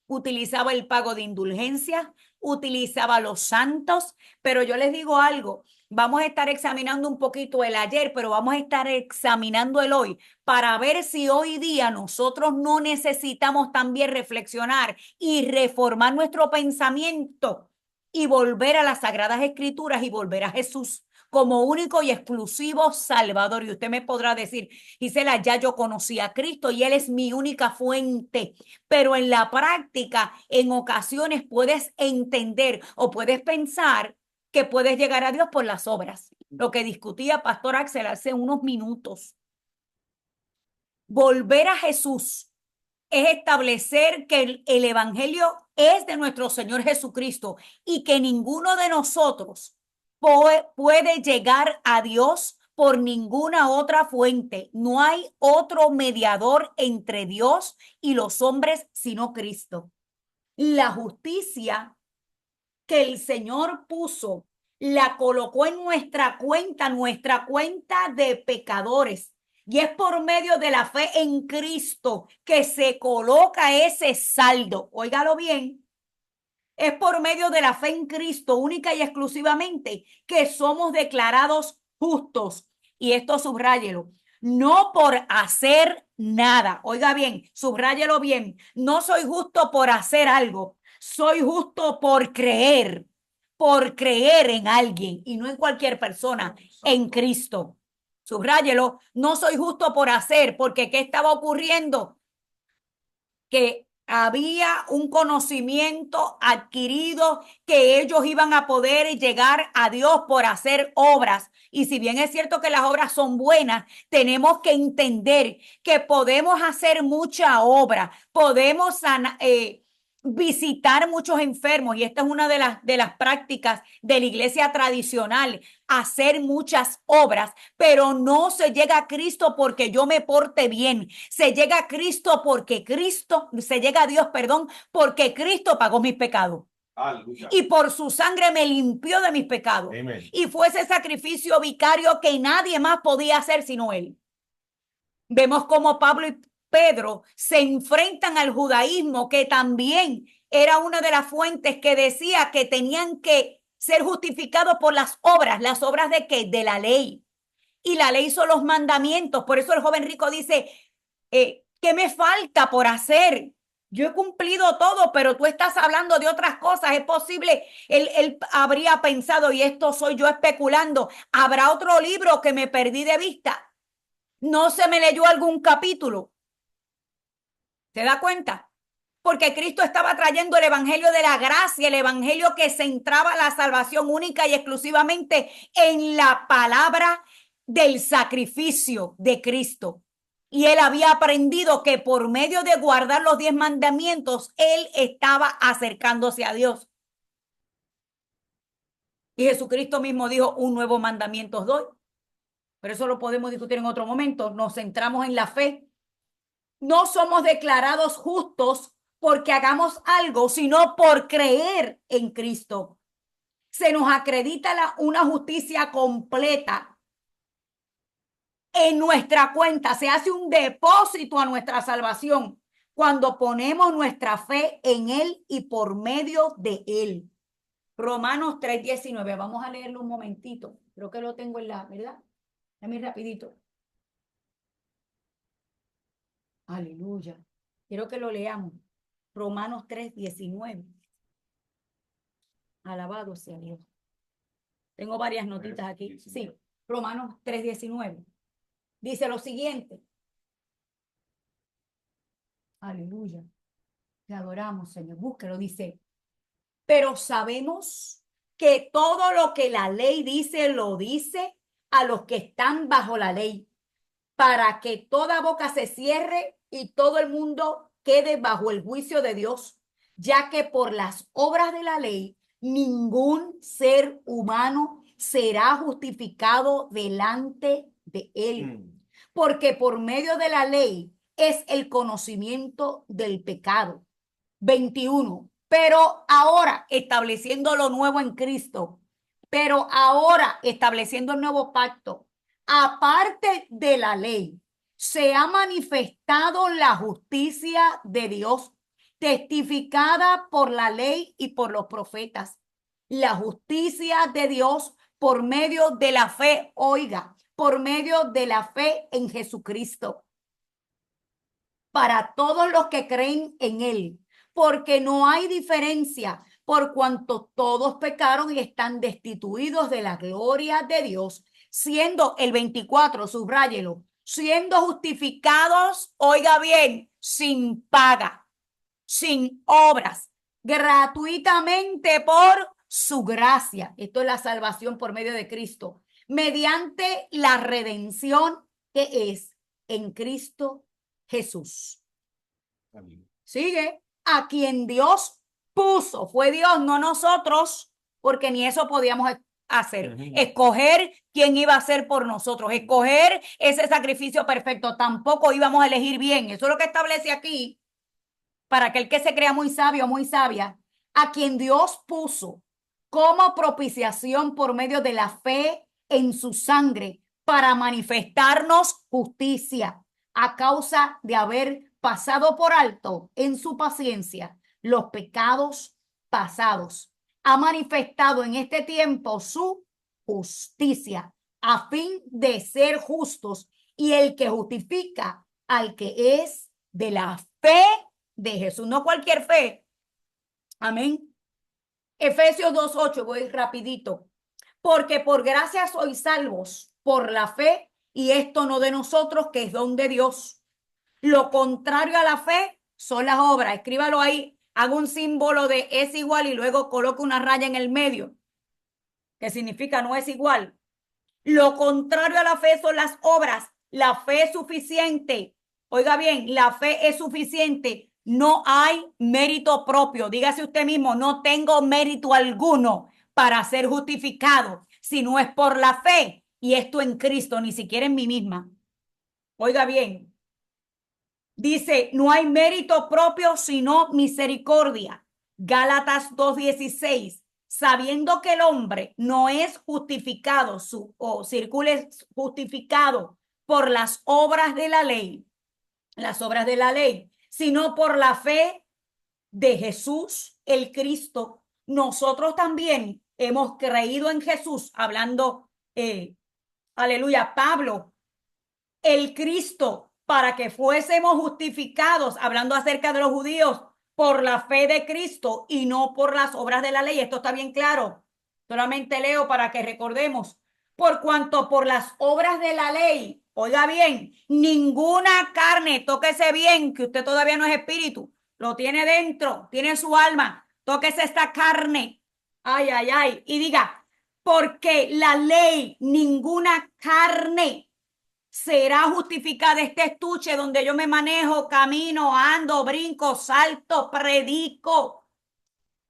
Utilizaba el pago de indulgencias, utilizaba los santos, pero yo les digo algo, vamos a estar examinando un poquito el ayer, pero vamos a estar examinando el hoy para ver si hoy día nosotros no necesitamos también reflexionar y reformar nuestro pensamiento y volver a las Sagradas Escrituras y volver a Jesús como único y exclusivo Salvador. Y usted me podrá decir, Gisela, ya yo conocí a Cristo y Él es mi única fuente. Pero en la práctica, en ocasiones puedes entender o puedes pensar que puedes llegar a Dios por las obras. Lo que discutía Pastor Axel hace unos minutos. Volver a Jesús es establecer que el Evangelio es de nuestro Señor Jesucristo y que ninguno de nosotros puede llegar a Dios por ninguna otra fuente. No hay otro mediador entre Dios y los hombres sino Cristo. La justicia que el Señor puso, la colocó en nuestra cuenta de pecadores. Y es por medio de la fe en Cristo que se coloca ese saldo. Óigalo bien. Es por medio de la fe en Cristo, única y exclusivamente, que somos declarados justos. Y esto subráyelo. No por hacer nada. Oiga bien, subráyelo bien. No soy justo por hacer algo. Soy justo por creer en alguien y no en cualquier persona, en Cristo. Subráyelo. No soy justo por hacer, porque ¿qué estaba ocurriendo? Que había un conocimiento adquirido que ellos iban a poder llegar a Dios por hacer obras. Y si bien es cierto que las obras son buenas, tenemos que entender que podemos hacer mucha obra, podemos visitar muchos enfermos, y esta es una de las prácticas de la iglesia tradicional, hacer muchas obras, pero no se llega a Cristo porque yo me porte bien, se llega a Cristo porque se llega a Dios, perdón, porque Cristo pagó mis pecados. Aleluya. Y por su sangre me limpió de mis pecados. Amen. Y fue ese sacrificio vicario que nadie más podía hacer sino él. Vemos cómo Pablo y Pedro se enfrentan al judaísmo, que también era una de las fuentes que decía que tenían que ser justificados por las obras de qué, de la ley. Y la ley son los mandamientos. Por eso el joven rico dice, ¿qué me falta por hacer? Yo he cumplido todo, pero tú estás hablando de otras cosas. Es posible, él habría pensado, y esto soy yo especulando, ¿habrá otro libro que me perdí de vista? ¿No se me leyó algún capítulo? ¿Se da cuenta? Porque Cristo estaba trayendo el evangelio de la gracia, el evangelio que centraba la salvación única y exclusivamente en la palabra del sacrificio de Cristo. Y él había aprendido que por medio de guardar los 10 mandamientos, él estaba acercándose a Dios. Y Jesucristo mismo dijo, un nuevo mandamiento os doy. Pero eso lo podemos discutir en otro momento. Nos centramos en la fe. No somos declarados justos porque hagamos algo, sino por creer en Cristo. Se nos acredita una justicia completa en nuestra cuenta. Se hace un depósito a nuestra salvación cuando ponemos nuestra fe en Él y por medio de Él. Romanos 3:19. Vamos a leerlo un momentito. Creo que lo tengo en la, ¿verdad? Dame rapidito. Aleluya. Quiero que lo leamos. Romanos 3:19. Alabado sea Dios. Tengo varias notitas aquí. Sí, Romanos 3:19. Dice lo siguiente. Aleluya. Te adoramos, Señor. Búsquelo, dice. Pero sabemos que todo lo que la ley dice, lo dice a los que están bajo la ley, para que toda boca se cierre y todo el mundo quede bajo el juicio de Dios, ya que por las obras de la ley ningún ser humano será justificado delante de él, porque por medio de la ley es el conocimiento del pecado. 21. Pero ahora, estableciendo lo nuevo en Cristo, pero ahora estableciendo el nuevo pacto, aparte de la ley, se ha manifestado la justicia de Dios, testificada por la ley y por los profetas. La justicia de Dios por medio de la fe, oiga, por medio de la fe en Jesucristo, para todos los que creen en Él, porque no hay diferencia, por cuanto todos pecaron y están destituidos de la gloria de Dios, siendo el 24, subráyelo, siendo justificados, oiga bien, sin paga, sin obras, gratuitamente por su gracia. Esto es la salvación por medio de Cristo, mediante la redención que es en Cristo Jesús. Amén. Sigue, a quien Dios puso, fue Dios, no nosotros, porque ni eso podíamos hacer. Escoger quién iba a hacer por nosotros, escoger ese sacrificio perfecto, tampoco íbamos a elegir bien. Eso es lo que establece aquí, para aquel que se crea muy sabio, muy sabia, a quien Dios puso como propiciación por medio de la fe en su sangre, para manifestarnos justicia a causa de haber pasado por alto en su paciencia los pecados pasados, ha manifestado en este tiempo su justicia, a fin de ser justos y el que justifica al que es de la fe de Jesús, no cualquier fe. Amén. Efesios 2:8, voy rapidito. Porque por gracia sois salvos por la fe, y esto no de nosotros, que es don de Dios. Lo contrario a la fe son las obras. Escríbalo ahí, haga un símbolo de es igual y luego coloque una raya en el medio, que significa no es igual. Lo contrario a la fe son las obras. La fe es suficiente. Oiga bien, la fe es suficiente. No hay mérito propio. Dígase usted mismo, no tengo mérito alguno para ser justificado, si no es por la fe. Y esto en Cristo, ni siquiera en mí misma. Oiga bien. Dice, no hay mérito propio, sino misericordia. Gálatas 2:16. Sabiendo que el hombre no es justificado circule justificado por las obras de la ley, sino por la fe de Jesús, el Cristo. Nosotros también hemos creído en Jesús, hablando, aleluya, Pablo, el Cristo, para que fuésemos justificados, hablando acerca de los judíos, por la fe de Cristo y no por las obras de la ley. Esto está bien claro. Solamente leo para que recordemos. Por cuanto por las obras de la ley, oiga bien, ninguna carne, tóquese bien, que usted todavía no es espíritu, lo tiene dentro, tiene su alma, tóquese esta carne, ay, ay, ay, y diga, porque la ley, ninguna carne será justificada. Este estuche donde yo me manejo, camino, ando, brinco, salto, predico,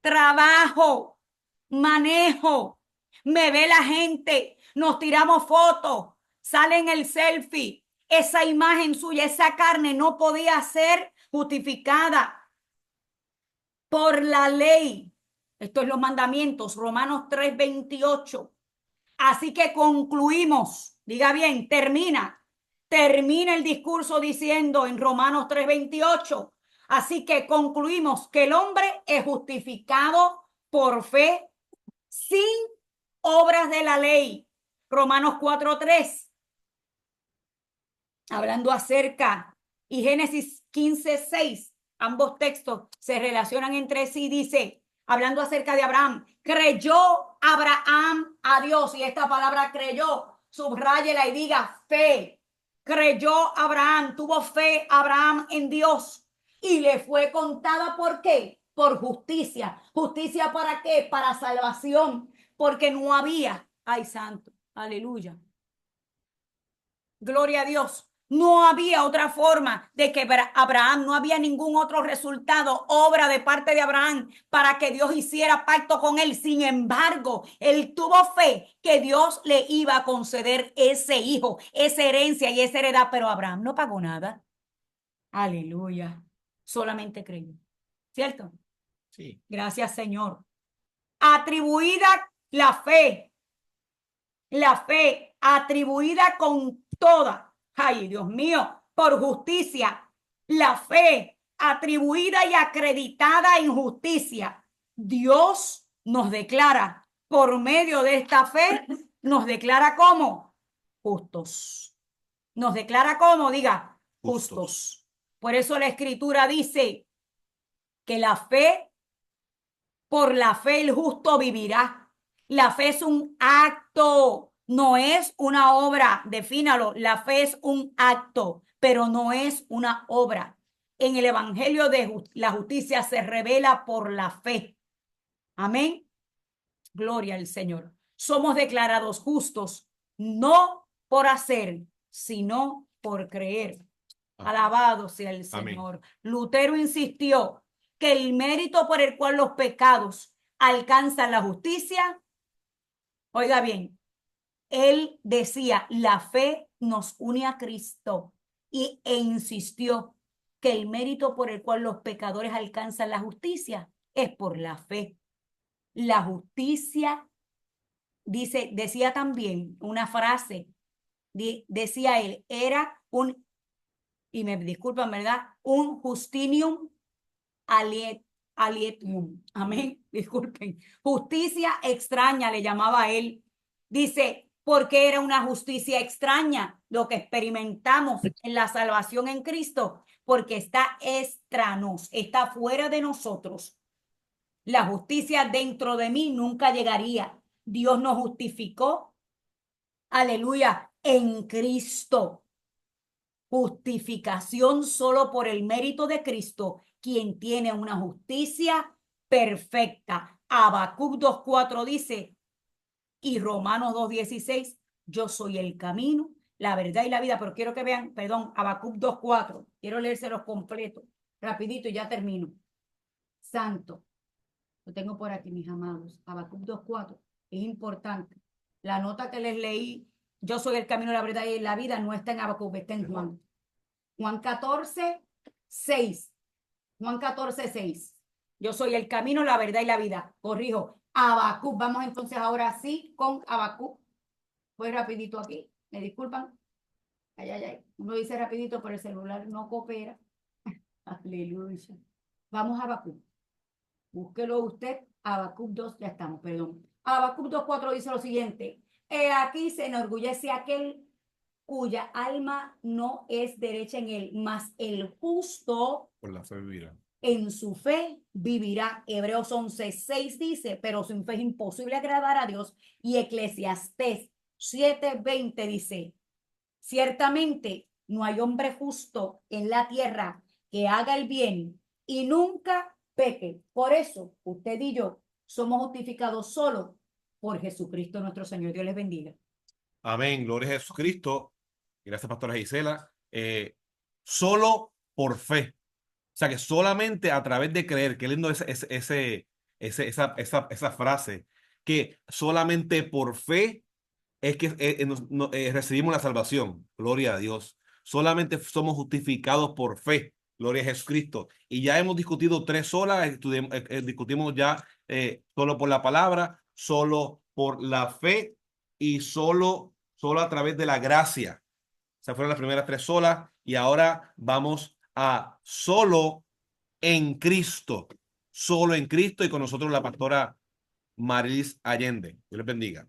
trabajo, manejo, me ve la gente, nos tiramos fotos, sale en el selfie. Esa imagen suya, esa carne no podía ser justificada por la ley. Esto es los mandamientos, Romanos 3:28. Así que concluimos, diga bien, termina el discurso diciendo en Romanos 3:28. Así que concluimos que el hombre es justificado por fe sin obras de la ley. Romanos 4:3. Hablando acerca, y Génesis 15:6. Ambos textos se relacionan entre sí. Dice, hablando acerca de Abraham, creyó Abraham a Dios. Y esta palabra creyó, subráyela y diga fe. Creyó Abraham, tuvo fe Abraham en Dios. Y le fue contada, ¿por qué? Por justicia. ¿Justicia para qué? Para salvación. Porque no había, ay santo, aleluya. Gloria a Dios. No había otra forma de que Abraham, no había ningún otro resultado, obra de parte de Abraham para que Dios hiciera pacto con él. Sin embargo, él tuvo fe que Dios le iba a conceder ese hijo, esa herencia y esa heredad, pero Abraham no pagó nada. Aleluya. Solamente creyó. ¿Cierto? Sí. Gracias, Señor. Atribuida la fe atribuida con toda, ay Dios mío, por justicia, la fe atribuida y acreditada en justicia. Dios nos declara por medio de esta fe, nos declara como justos. Nos declara como, diga, justos. Por eso la Escritura dice que la fe, por la fe el justo vivirá. La fe es un acto, no es una obra. Defínalo, la fe es un acto, pero no es una obra. En el evangelio de la justicia se revela por la fe. Amén. Gloria al Señor. Somos declarados justos, no por hacer, sino por creer. Alabado sea el Señor. Amén. Lutero insistió que el mérito por el cual los pecados alcanzan la justicia, oiga bien, él decía, la fe nos une a Cristo e insistió que el mérito por el cual los pecadores alcanzan la justicia es por la fe. La justicia, decía también una frase, decía él, era y me disculpan, ¿verdad? Un justinium alietum. Amén. Disculpen. Justicia extraña le llamaba a él. Dice, porque era una justicia extraña lo que experimentamos en la salvación en Cristo, porque está extranos, está fuera de nosotros. La justicia dentro de mí nunca llegaría. Dios nos justificó, aleluya, en Cristo. Justificación solo por el mérito de Cristo, quien tiene una justicia perfecta. Habacuc 2:4 dice, y Romanos 2:16, yo soy el camino, la verdad y la vida. Pero quiero que vean, perdón, Habacuc 2:4, quiero leérselos completos, rapidito y ya termino. Santo, lo tengo por aquí, mis amados. Habacuc 2:4, es importante. La nota que les leí, yo soy el camino, la verdad y la vida, no está en Habacuc, está en Juan. Juan 14:6. Juan 14:6. Yo soy el camino, la verdad y la vida. Corrijo. Habacuc. Vamos entonces ahora sí con Habacuc. Voy rapidito aquí. Me disculpan. Ay, ay, ay. Uno dice rapidito, pero el celular no coopera. Aleluya. Vamos a Habacuc. Búsquelo usted. Habacuc 2, ya estamos, perdón. Habacuc 2:4 dice lo siguiente. Aquí se enorgullece aquel cuya alma no es derecha en él, mas el justo Por la fe vivirá. en su fe vivirá. Hebreos 11:6 dice, pero sin fe es imposible agradar a Dios. Y Eclesiastés 7:20 dice, ciertamente no hay hombre justo en la tierra que haga el bien y nunca peque. Por eso usted y yo somos justificados solo por Jesucristo nuestro Señor. Dios les bendiga. Amén. Gloria a Jesucristo. Gracias, pastora Gisela. Solo por fe. O sea, que solamente a través de creer, qué lindo esa frase, que solamente por fe es que recibimos la salvación. Gloria a Dios. Solamente somos justificados por fe. Gloria a Jesucristo. Y ya hemos discutido 3 horas, discutimos ya solo por la palabra, solo por la fe y solo a través de la gracia. Esas fueron las primeras 3 horas y ahora vamos a solo en Cristo. Solo en Cristo y con nosotros la pastora Marilis Allende. Dios les bendiga.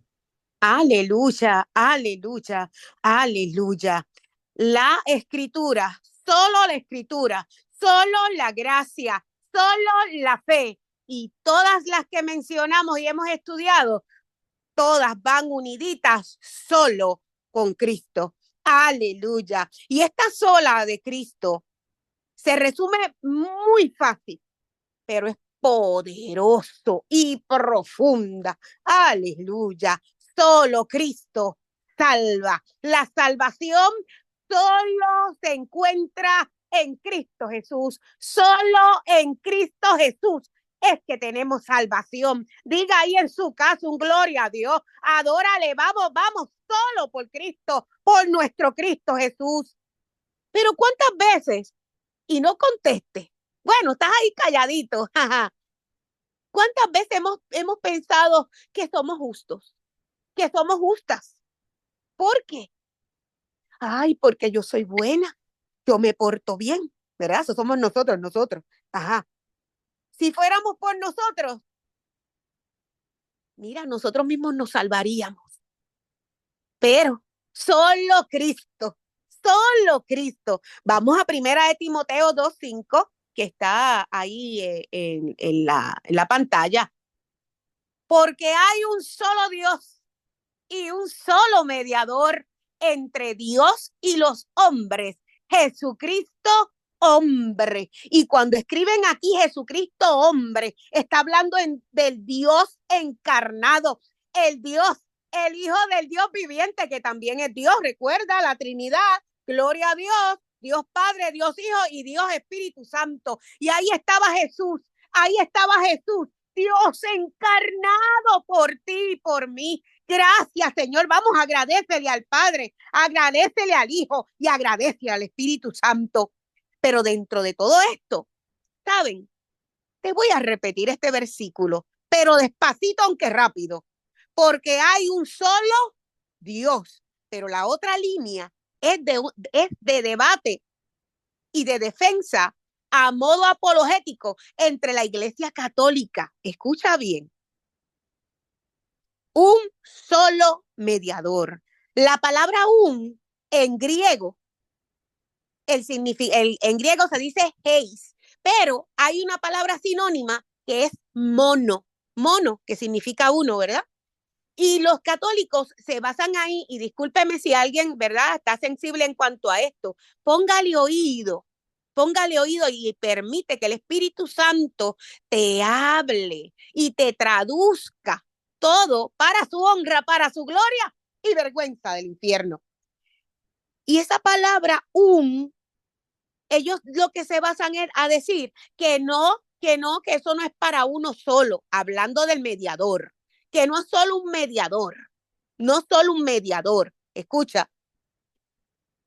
Aleluya, aleluya, aleluya. La escritura, solo la gracia, solo la fe y todas las que mencionamos y hemos estudiado, todas van uniditas solo con Cristo. Aleluya. Y esta sola de Cristo se resume muy fácil, pero es poderoso y profunda. Aleluya. Solo Cristo salva. La salvación solo se encuentra en Cristo Jesús. Solo en Cristo Jesús es que tenemos salvación. Diga ahí en su casa un gloria a Dios. Adórale, vamos, solo por Cristo, por nuestro Cristo Jesús. Pero ¿cuántas veces? Y no conteste. Bueno, estás ahí calladito. ¿Cuántas veces hemos pensado que somos justos? Que somos justas. ¿Por qué? Ay, porque yo soy buena. Yo me porto bien. ¿Verdad? Eso somos nosotros. Ajá. Si fuéramos por nosotros, mira, nosotros mismos nos salvaríamos. Pero solo Cristo. Vamos a 1 Timoteo 2:5, que está ahí en la pantalla. Porque hay un solo Dios y un solo mediador entre Dios y los hombres, Jesucristo hombre. Y cuando escriben aquí Jesucristo hombre, está hablando del Dios encarnado, el Hijo del Dios viviente, que también es Dios. Recuerda la Trinidad, gloria a Dios, Dios Padre, Dios Hijo y Dios Espíritu Santo. Y ahí estaba Jesús, Dios encarnado por ti y por mí. Gracias, Señor. Vamos, agradécele al Padre, agradécele al Hijo y agradécele al Espíritu Santo. Pero dentro de todo esto, ¿saben? Te voy a repetir este versículo, pero despacito, aunque rápido. Porque hay un solo Dios. Pero la otra línea es de debate y de defensa a modo apologético entre la Iglesia Católica. Escucha bien. Un solo mediador. La palabra un en griego, en griego se dice heis, pero hay una palabra sinónima que es mono, que significa uno, ¿verdad? Y los católicos se basan ahí, y discúlpeme si alguien, ¿verdad?, está sensible en cuanto a esto, póngale oído y permite que el Espíritu Santo te hable y te traduzca todo para su honra, para su gloria y vergüenza del infierno. Y esa palabra ellos lo que se basan es a decir que eso no es para uno solo, hablando del mediador, que no es solo un mediador, escucha.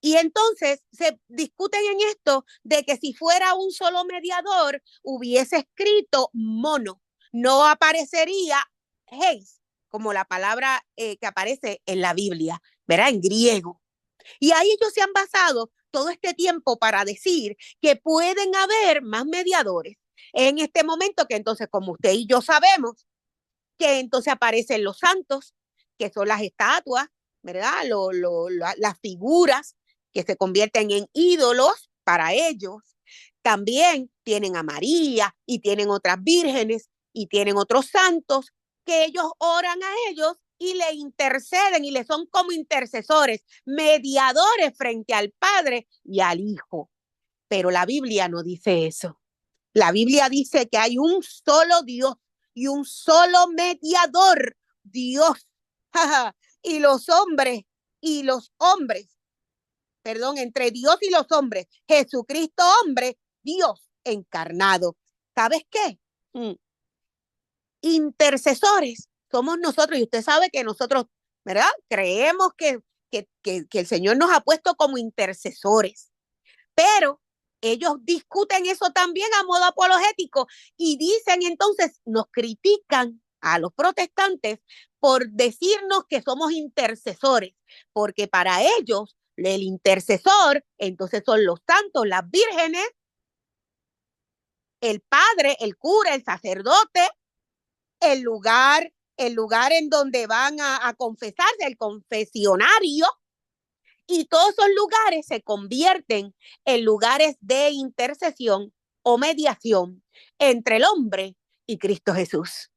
Y entonces se discuten en esto de que si fuera un solo mediador, hubiese escrito mono, no aparecería heis, como la palabra que aparece en la Biblia, ¿verdad? En griego. Y ahí ellos se han basado todo este tiempo para decir que pueden haber más mediadores. En este momento que entonces, como usted y yo sabemos, que entonces aparecen los santos, que son las estatuas, ¿verdad? Las figuras que se convierten en ídolos para ellos. También tienen a María y tienen otras vírgenes y tienen otros santos que ellos oran a ellos y le interceden y le son como intercesores, mediadores frente al Padre y al Hijo. Pero la Biblia no dice eso. La Biblia dice que hay un solo Dios y un solo mediador, Dios. Y los hombres, entre Dios y los hombres, Jesucristo hombre, Dios encarnado. ¿Sabes qué? Intercesores somos nosotros, y usted sabe que nosotros, ¿verdad?, creemos que el Señor nos ha puesto como intercesores, pero ellos discuten eso también a modo apologético y dicen, entonces nos critican a los protestantes por decirnos que somos intercesores, porque para ellos el intercesor entonces son los santos, las vírgenes, el padre, el cura, el sacerdote, el lugar en donde van a confesarse, el confesionario, y todos esos lugares se convierten en lugares de intercesión o mediación entre el hombre y Cristo Jesús.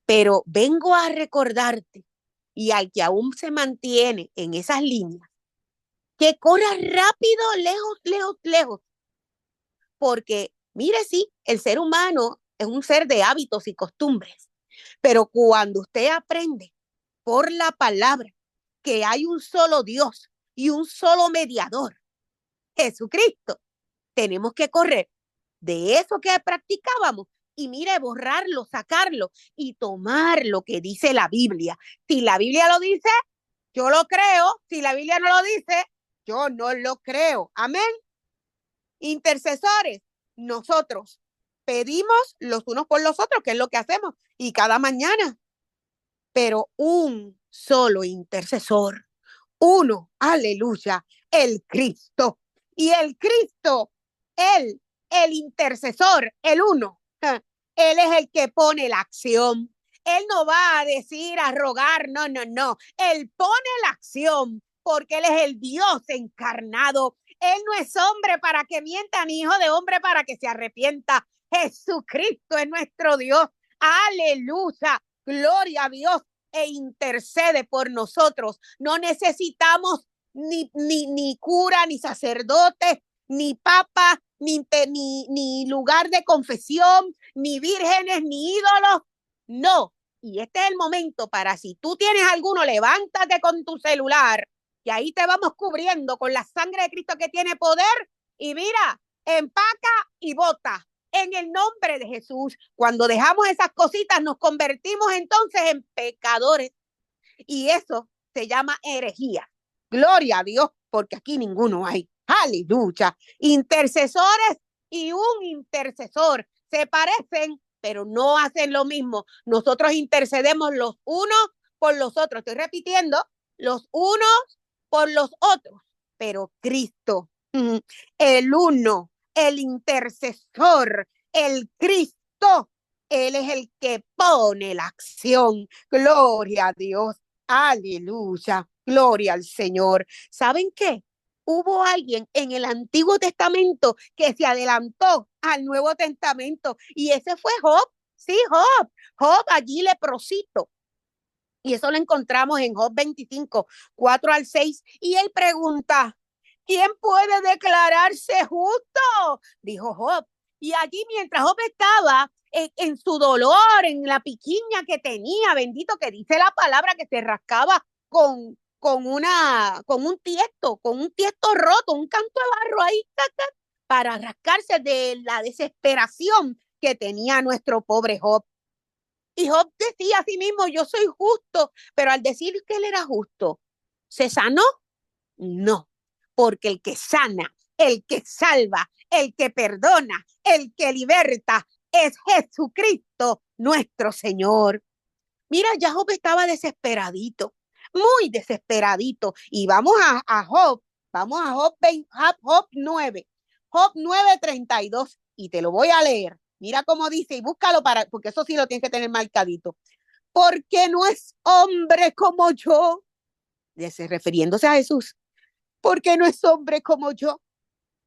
Pero vengo a recordarte, y al que aún se mantiene en esas líneas, que corra rápido, lejos, porque mire, sí, el ser humano es un ser de hábitos y costumbres, pero cuando usted aprende por la palabra que hay un solo Dios y un solo mediador, Jesucristo, tenemos que correr de eso que practicábamos y mire, borrarlo, sacarlo y tomar lo que dice la Biblia. Si la Biblia lo dice, yo lo creo. Si la Biblia no lo dice, yo no lo creo. Amén. Intercesores, nosotros pedimos los unos por los otros, que es lo que hacemos, y cada mañana. Pero un solo intercesor, uno, aleluya, el Cristo. Y el Cristo, Él, el intercesor, el uno, Él es el que pone la acción. Él no va a decir, a rogar, no. Él pone la acción porque Él es el Dios encarnado. Él no es hombre para que mienta, ni hijo de hombre para que se arrepienta. Jesucristo es nuestro Dios. Aleluya. Gloria a Dios, e intercede por nosotros. No necesitamos ni cura, ni sacerdote, ni papa, ni lugar de confesión, ni vírgenes, ni ídolos. No. Y este es el momento para, si tú tienes alguno, levántate con tu celular, y ahí te vamos cubriendo con la sangre de Cristo que tiene poder. Y mira, empaca y bota. En el nombre de Jesús, cuando dejamos esas cositas, nos convertimos entonces en pecadores. Y eso se llama herejía. Gloria a Dios, porque aquí ninguno hay. Aleluya. Intercesores y un intercesor se parecen, pero no hacen lo mismo. Nosotros intercedemos los unos por los otros. Estoy repitiendo, los unos por los otros. Pero Cristo, el uno, el intercesor, el Cristo. Él es el que pone la acción. Gloria a Dios. Aleluya. Gloria al Señor. ¿Saben qué? Hubo alguien en el Antiguo Testamento que se adelantó al Nuevo Testamento y ese fue Job. Sí, Job. Job allí leprosito. Y eso lo encontramos en Job 25, 4 al 6. Y él pregunta, ¿quién puede declararse justo? Dijo Job. Y allí mientras Job estaba en su dolor, en la piquiña que tenía, bendito que dice la palabra que se rascaba con un tiesto roto, un canto de barro ahí, para rascarse de la desesperación que tenía nuestro pobre Job. Y Job decía a sí mismo, yo soy justo, pero al decir que él era justo, ¿se sanó? No, porque el que sana, el que salva, el que perdona, el que liberta, es Jesucristo, nuestro Señor. Mira, ya Job estaba desesperadito, muy desesperadito. Y vamos a Job 9, Job 9:32, y te lo voy a leer. Mira cómo dice, y búscalo porque eso sí lo tienes que tener marcadito. Porque no es hombre como yo, refiriéndose a Jesús, porque no es hombre como yo,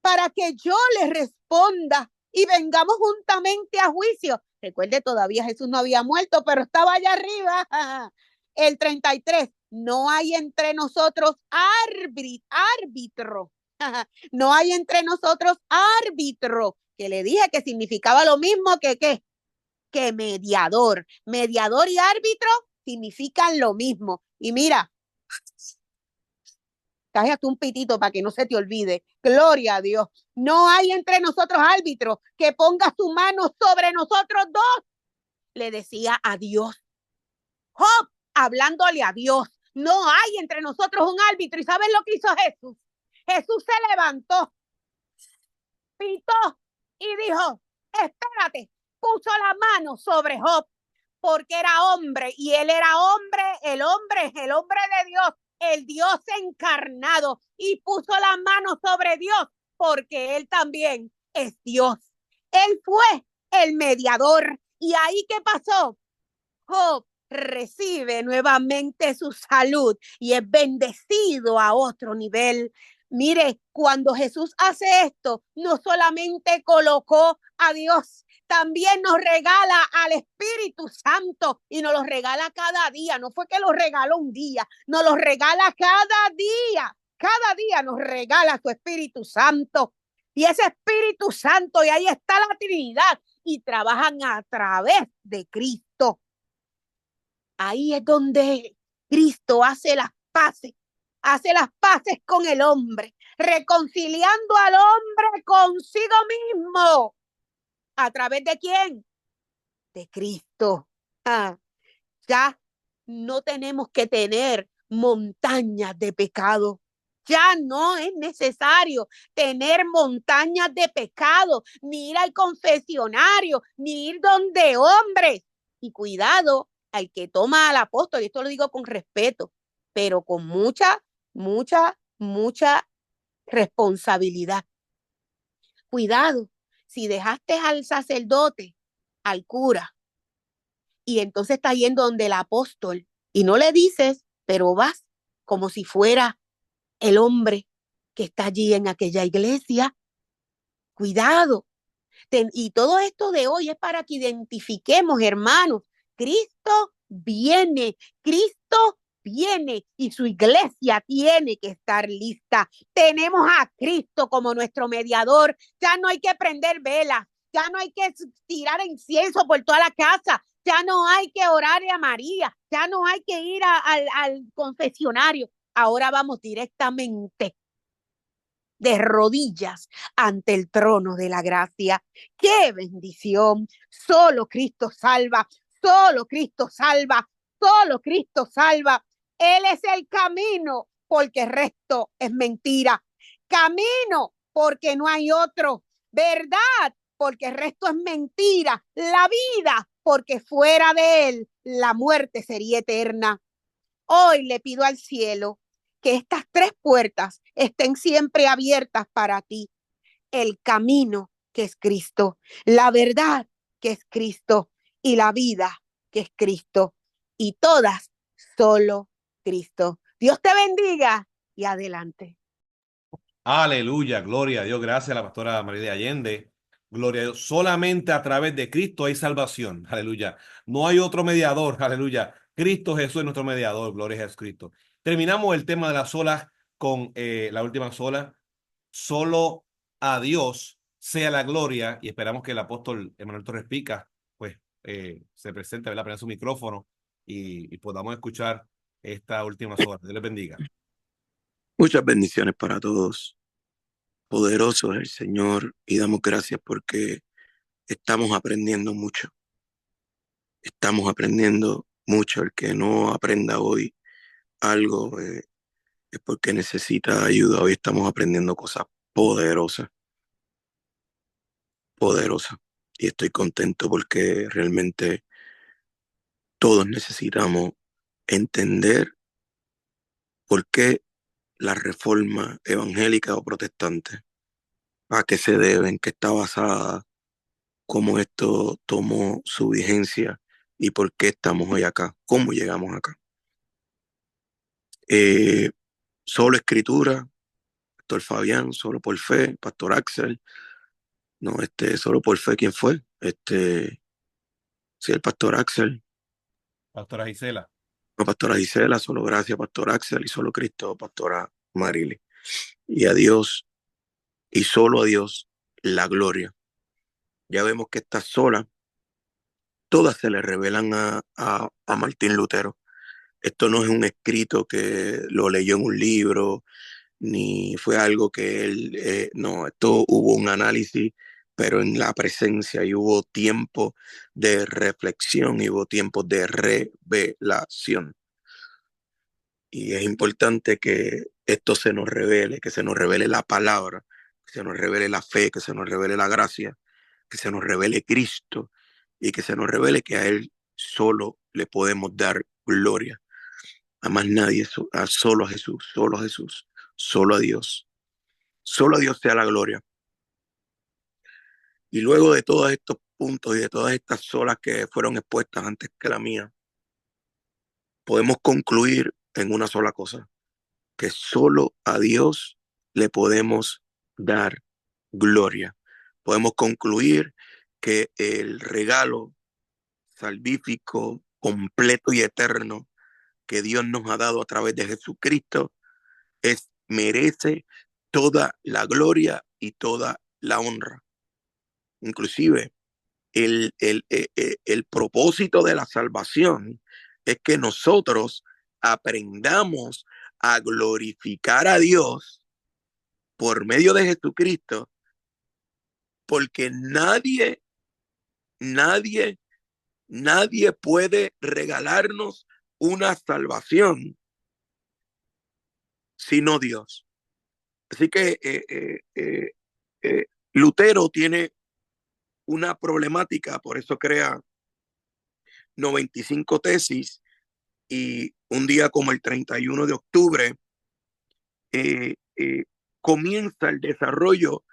para que yo le responda y vengamos juntamente a juicio. Recuerde, todavía Jesús no había muerto, pero estaba allá arriba. El 33, no hay entre nosotros árbitro. No hay entre nosotros árbitro, que le dije que significaba lo mismo que mediador. Mediador y árbitro significan lo mismo. Y mira, cállate un pitito para que no se te olvide. Gloria a Dios. No hay entre nosotros árbitros que ponga su mano sobre nosotros dos. Le decía a Dios. Job, hablándole a Dios. No hay entre nosotros un árbitro. ¿Y sabes lo que hizo Jesús? Jesús se levantó, pitó y dijo, espérate, puso la mano sobre Job, porque era hombre y él era hombre, el hombre de Dios, el Dios encarnado, y puso la mano sobre Dios, porque él también es Dios. Él fue el mediador. ¿Y ahí qué pasó? Job recibe nuevamente su salud y es bendecido a otro nivel. Mire, cuando Jesús hace esto, no solamente colocó a Dios, también nos regala al Espíritu Santo y nos lo regala cada día. No fue que lo regaló un día, nos lo regala cada día. Cada día nos regala su Espíritu Santo. Y ese Espíritu Santo, y ahí está la Trinidad, y trabajan a través de Cristo. Ahí es donde Cristo hace las paces con el hombre, reconciliando al hombre consigo mismo. ¿A través de quién? De Cristo. Ya no tenemos que tener montañas de pecado. Ya no es necesario tener montañas de pecado, ni ir al confesionario, ni ir donde hombres. Y cuidado al que toma al apóstol, y esto lo digo con respeto, pero con mucha responsabilidad. Cuidado, si dejaste al sacerdote, al cura, y entonces está yendo donde el apóstol, y no le dices, pero vas como si fuera el hombre que está allí en aquella iglesia. Cuidado. Y todo esto de hoy es para que identifiquemos, hermanos, Cristo viene y su iglesia tiene que estar lista. Tenemos a Cristo como nuestro mediador. Ya no hay que prender velas, ya no hay que tirar incienso por toda la casa, ya no hay que orar a María, ya no hay que ir al confesionario. Ahora vamos directamente de rodillas ante el trono de la gracia. ¡Qué bendición! Solo Cristo salva, solo Cristo salva, solo Cristo salva. Él es el camino, porque el resto es mentira. Camino, porque no hay otro. Verdad, porque el resto es mentira. La vida, porque fuera de él la muerte sería eterna. Hoy le pido al cielo que estas 3 puertas estén siempre abiertas para ti. el camino, que es Cristo, la verdad, que es Cristo, y la vida, que es Cristo, y todas solo Cristo. Dios te bendiga y adelante. Aleluya, gloria a Dios. Gracias a la pastora María de Allende. Gloria a Dios. Solamente a través de Cristo hay salvación. Aleluya. No hay otro mediador. Aleluya. Cristo Jesús es nuestro mediador. Gloria a Jesucristo. Terminamos el tema de las solas con la última sola. Solo a Dios sea la gloria. Y esperamos que el apóstol Emanuel Torres Pica pues se presente, ¿verdad? Prenda su micrófono y podamos escuchar esta última sola. Dios les bendiga. Muchas bendiciones para todos. Poderoso es el Señor y damos gracias porque estamos aprendiendo mucho. Estamos aprendiendo mucho. El que no aprenda hoy algo es porque necesita ayuda. Hoy estamos aprendiendo cosas poderosas, poderosas. Y estoy contento porque realmente todos necesitamos entender por qué la reforma evangélica o protestante, a qué se debe, en qué está basada, cómo esto tomó su vigencia y por qué estamos hoy acá, cómo llegamos acá. Solo escritura, Pastor Fabián, solo por fe, Pastor Axel, no, solo por fe, ¿quién fue? Sí, el Pastor Axel, Pastora Gisela. no, Pastora Gisela, solo gracias, Pastor Axel, y solo Cristo, Pastora Marily. Y a Dios, y solo a Dios, la gloria. Ya vemos que estas solas, todas se le revelan a Martín Lutero. Esto no es un escrito que lo leyó en un libro, ni fue algo que él, no, esto hubo un análisis, pero en la presencia, y hubo tiempo de reflexión, y hubo tiempo de revelación. Y es importante que esto se nos revele, que se nos revele la palabra, que se nos revele la fe, que se nos revele la gracia, que se nos revele Cristo, y que se nos revele que a Él solo le podemos dar gloria. A más nadie, solo a Jesús, solo a Jesús, solo a Dios. Solo a Dios sea la gloria. Y luego de todos estos puntos y de todas estas solas que fueron expuestas antes que la mía, podemos concluir en una sola cosa, que solo a Dios le podemos dar gloria. Podemos concluir que el regalo salvífico, completo y eterno que Dios nos ha dado a través de Jesucristo merece toda la gloria y toda la honra. Inclusive el propósito de la salvación es que nosotros aprendamos a glorificar a Dios por medio de Jesucristo, porque nadie puede regalarnos una salvación sino Dios. Así que Lutero tiene una problemática, por eso crea 95 tesis, y un día como el 31 de octubre comienza el desarrollo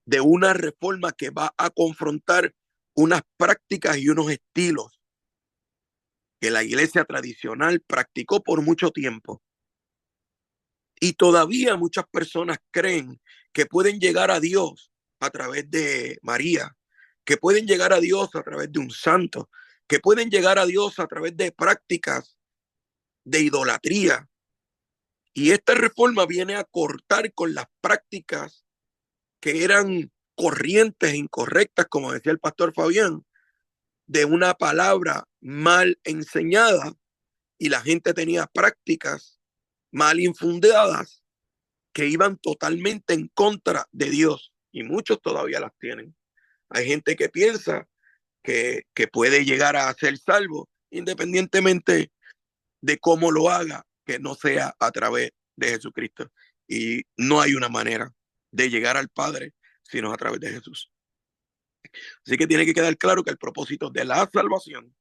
de una reforma que va a confrontar unas prácticas y unos estilos que la iglesia tradicional practicó por mucho tiempo. Y todavía muchas personas creen que pueden llegar a Dios a través de María, que pueden llegar a Dios a través de un santo, que pueden llegar a Dios a través de prácticas de idolatría. Y esta reforma viene a cortar con las prácticas que eran corrientes e incorrectas, como decía el pastor Fabián, de una palabra mal enseñada, y la gente tenía prácticas mal infundadas que iban totalmente en contra de Dios, y muchos todavía las tienen. Hay gente que piensa que puede llegar a ser salvo independientemente de cómo lo haga, que no sea a través de Jesucristo. Y no hay una manera de llegar al Padre sino a través de Jesús. Así que tiene que quedar claro que el propósito de la salvación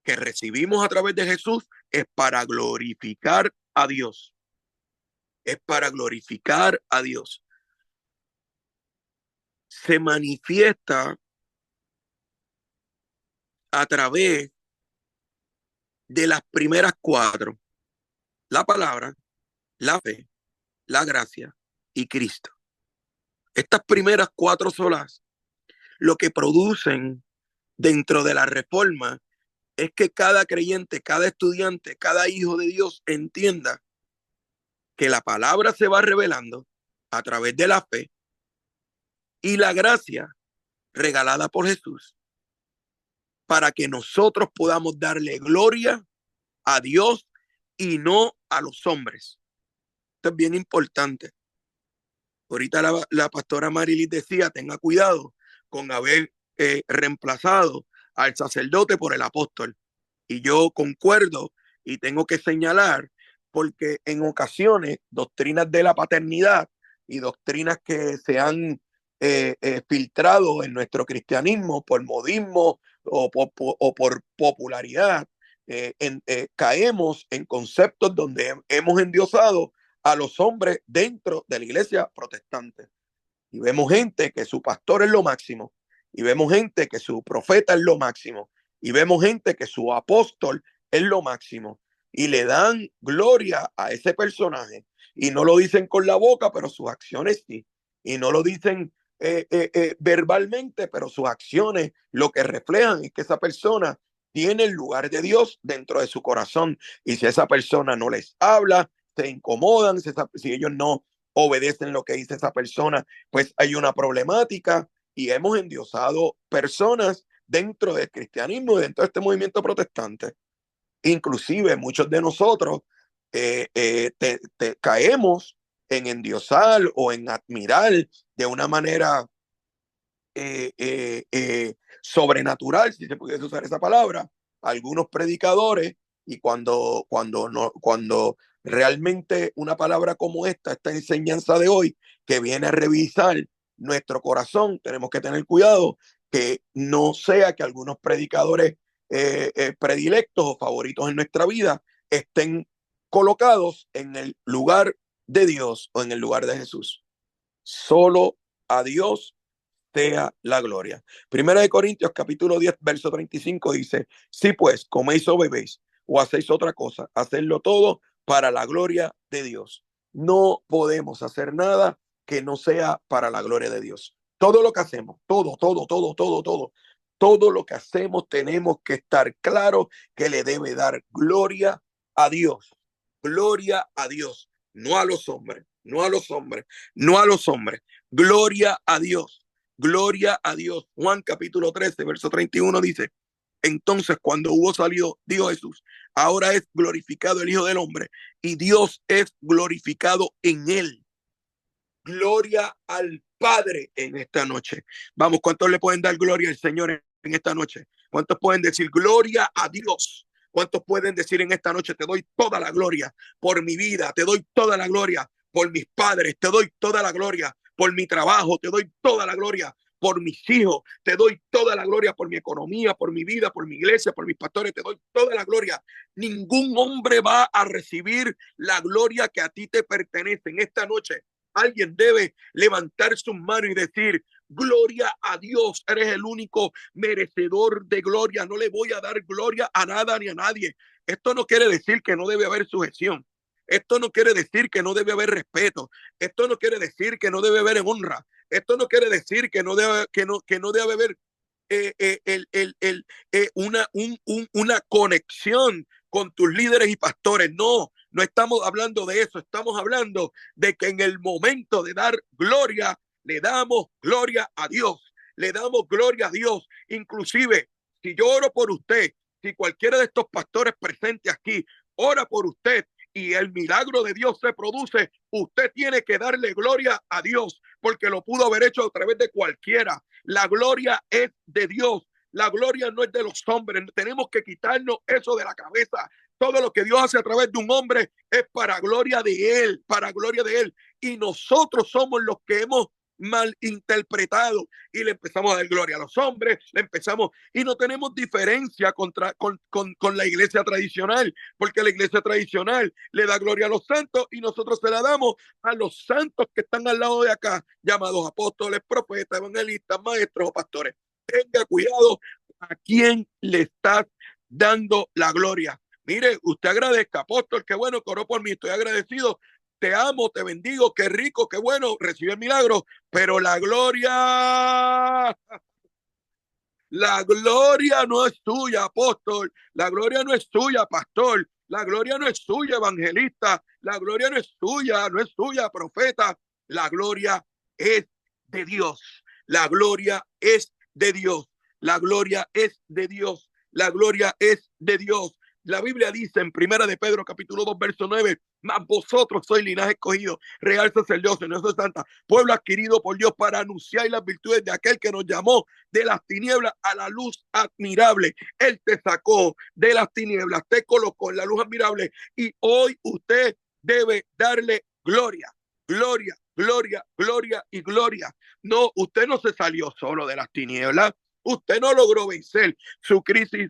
que recibimos a través de Jesús es para glorificar a Dios. Es para glorificar a Dios. se manifiesta a través de las primeras 4: la palabra, la fe, la gracia y Cristo. Estas primeras 4 solas lo que producen dentro de la reforma es que cada creyente, cada estudiante, cada hijo de Dios entienda que la palabra se va revelando a través de la fe y la gracia regalada por Jesús para que nosotros podamos darle gloria a Dios y no a los hombres. Esto es bien importante. Ahorita la pastora Marilis decía, tenga cuidado con haber reemplazado al sacerdote por el apóstol. Y yo concuerdo y tengo que señalar, porque en ocasiones doctrinas de la paternidad y doctrinas que se han filtrado en nuestro cristianismo por modismo o por popularidad, caemos en conceptos donde hemos endiosado a los hombres dentro de la iglesia protestante. Y vemos gente que su pastor es lo máximo, y vemos gente que su profeta es lo máximo, y vemos gente que su apóstol es lo máximo, y le dan gloria a ese personaje, y no lo dicen con la boca, pero sus acciones sí, y no lo dicen verbalmente, pero sus acciones lo que reflejan es que esa persona tiene el lugar de Dios dentro de su corazón, y si esa persona no les habla, se incomodan, si ellos no obedecen lo que dice esa persona, pues hay una problemática, y hemos endiosado personas dentro del cristianismo, dentro de este movimiento protestante. Inclusive muchos de nosotros caemos en endiosar o en admirar de una manera sobrenatural, si se pudiese usar esa palabra, algunos predicadores, y cuando realmente una palabra como esta enseñanza de hoy, que viene a revisar nuestro corazón, tenemos que tener cuidado que no sea que algunos predicadores predilectos o favoritos en nuestra vida estén colocados en el lugar de Dios o en el lugar de Jesús. Solo a Dios sea la gloria. Primera de Corintios capítulo 10 verso 35 dice: si pues coméis o bebéis o hacéis otra cosa, hacedlo todo para la gloria de Dios. No podemos hacer nada que no sea para la gloria de Dios. Todo lo que hacemos, todo lo que hacemos, tenemos que estar claro que le debe dar gloria a Dios. Gloria a Dios, no a los hombres, no a los hombres, no a los hombres. Gloria a Dios. Gloria a Dios. Juan capítulo 13, verso 31 dice: entonces cuando hubo salido, dijo Jesús, ahora es glorificado el Hijo del Hombre y Dios es glorificado en él. Gloria al Padre en esta noche. Vamos, ¿cuántos le pueden dar gloria al Señor en esta noche? ¿Cuántos pueden decir gloria a Dios? ¿Cuántos pueden decir en esta noche: te doy toda la gloria por mi vida, te doy toda la gloria por mis padres, te doy toda la gloria por mi trabajo, te doy toda la gloria por mis hijos, te doy toda la gloria por mi economía, por mi vida, por mi iglesia, por mis pastores, te doy toda la gloria? Ningún hombre va a recibir la gloria que a ti te pertenece. En esta noche alguien debe levantar sus manos y decir: gloria a Dios, eres el único merecedor de gloria. No le voy a dar gloria a nada ni a nadie. Esto no quiere decir que no debe haber sujeción. Esto no quiere decir que no debe haber respeto. Esto no quiere decir que no debe haber honra. Esto no quiere decir que no debe haber una conexión con tus líderes y pastores. No estamos hablando de eso. Estamos hablando de que en el momento de dar gloria, le damos gloria a Dios. Le damos gloria a Dios. Inclusive, si yo oro por usted, si cualquiera de estos pastores presentes aquí ora por usted y el milagro de Dios se produce, usted tiene que darle gloria a Dios, porque lo pudo haber hecho a través de cualquiera. La gloria es de Dios. La gloria no es de los hombres. Tenemos que quitarnos eso de la cabeza. Todo lo que Dios hace a través de un hombre es para gloria de él, para gloria de él. Y nosotros somos los que hemos mal interpretado y le empezamos a dar gloria a los hombres, y no tenemos diferencia con la iglesia tradicional, porque la iglesia tradicional le da gloria a los santos y nosotros se la damos a los santos que están al lado de acá, llamados apóstoles, profetas, evangelistas, maestros o pastores. Tenga cuidado a quién le estás dando la gloria. Mire, usted agradezca, apóstol, qué bueno que oró por mí, estoy agradecido, te amo, te bendigo, qué rico, qué bueno, recibe el milagro, pero la gloria no es tuya, apóstol, la gloria no es tuya, pastor, la gloria no es tuya, evangelista, la gloria no es tuya, profeta, la gloria es de Dios, la gloria es de Dios, la gloria es de Dios, la gloria es de Dios. La Biblia dice en Primera de Pedro, capítulo 2, verso 9, mas vosotros sois linaje escogido, real sacerdocio, nación santa, pueblo adquirido por Dios para anunciar las virtudes de aquel que nos llamó de las tinieblas a la luz admirable. Él te sacó de las tinieblas, te colocó en la luz admirable y hoy usted debe darle gloria, gloria, gloria, gloria y gloria. No, usted no se salió solo de las tinieblas. Usted no logró vencer su crisis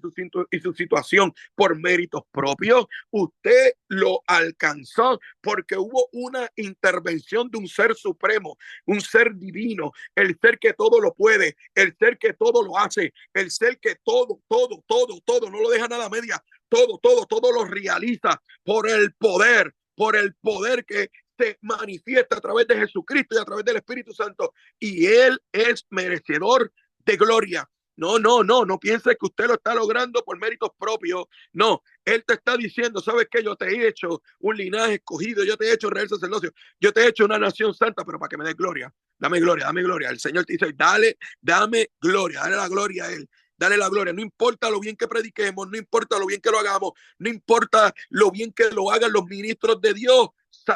y su situación por méritos propios. Usted lo alcanzó porque hubo una intervención de un ser supremo, un ser divino, el ser que todo lo puede, el ser que todo lo hace, el ser que todo, no lo deja nada a media, todo lo realiza por el poder que se manifiesta a través de Jesucristo y a través del Espíritu Santo. Y Él es merecedor de gloria. No piense que usted lo está logrando por méritos propios. No, Él te está diciendo, ¿sabes qué? Yo te he hecho un linaje escogido, yo te he hecho real sacerdocio, yo te he hecho una nación santa, pero para que me des gloria. Dame gloria. El Señor te dice, dame gloria, dale la gloria a Él. Dale la gloria, no importa lo bien que prediquemos, no importa lo bien que lo hagamos, no importa lo bien que lo hagan los ministros de Dios.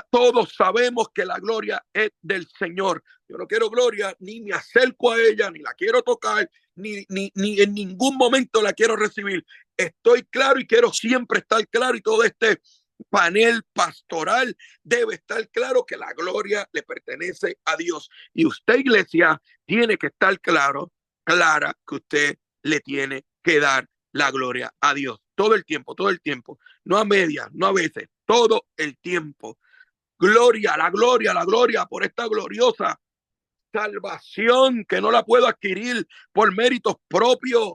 Todos sabemos que la gloria es del Señor. Yo no quiero gloria, ni me acerco a ella, ni la quiero tocar, ni en ningún momento la quiero recibir. Estoy claro y quiero siempre estar claro, y todo este panel pastoral debe estar claro que la gloria le pertenece a Dios. Y usted, iglesia, tiene que estar clara que usted le tiene que dar la gloria a Dios todo el tiempo, no a medias, no a veces, todo el tiempo. Gloria, la gloria por esta gloriosa salvación que no la puedo adquirir por méritos propios,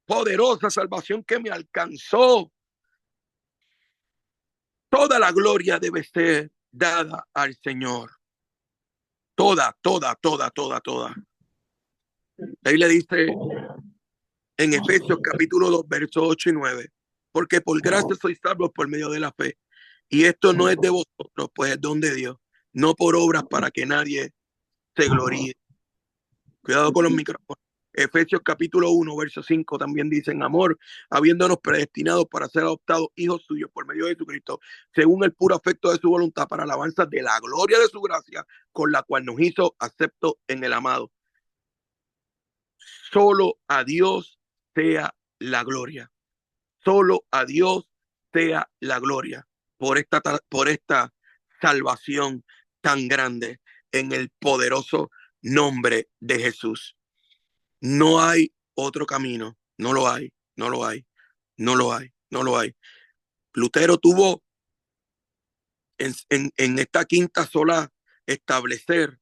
poderosa salvación que me alcanzó. Toda la gloria debe ser dada al Señor. Toda. Ahí le dice en Efesios capítulo 2, versos 8 y 9, porque por gracia sois salvos por medio de la fe. Y esto no es de vosotros, pues es don de Dios, no por obras para que nadie se gloríe. Cuidado con los micrófonos. Efesios capítulo 1, verso 5 también dice, en amor, habiéndonos predestinados para ser adoptados hijos suyos por medio de Jesucristo, según el puro afecto de su voluntad, para alabanza de la gloria de su gracia, con la cual nos hizo acepto en el amado. Solo a Dios sea la gloria. Solo a Dios sea la gloria por esta salvación tan grande en el poderoso nombre de Jesús. No hay otro camino, no lo hay. Lutero tuvo en esta quinta sola establecer,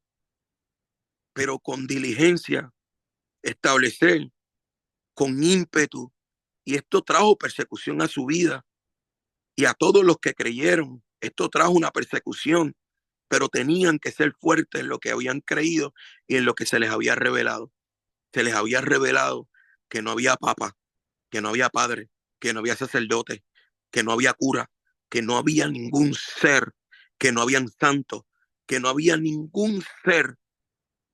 pero con diligencia, establecer con ímpetu, y esto trajo persecución a su vida y a todos los que creyeron. Esto trajo una persecución, pero tenían que ser fuertes en lo que habían creído y en lo que se les había revelado. Se les había revelado que no había papa, que no había padre, que no había sacerdote, que no había cura, que no había ningún ser, que no habían santos, que no había ningún ser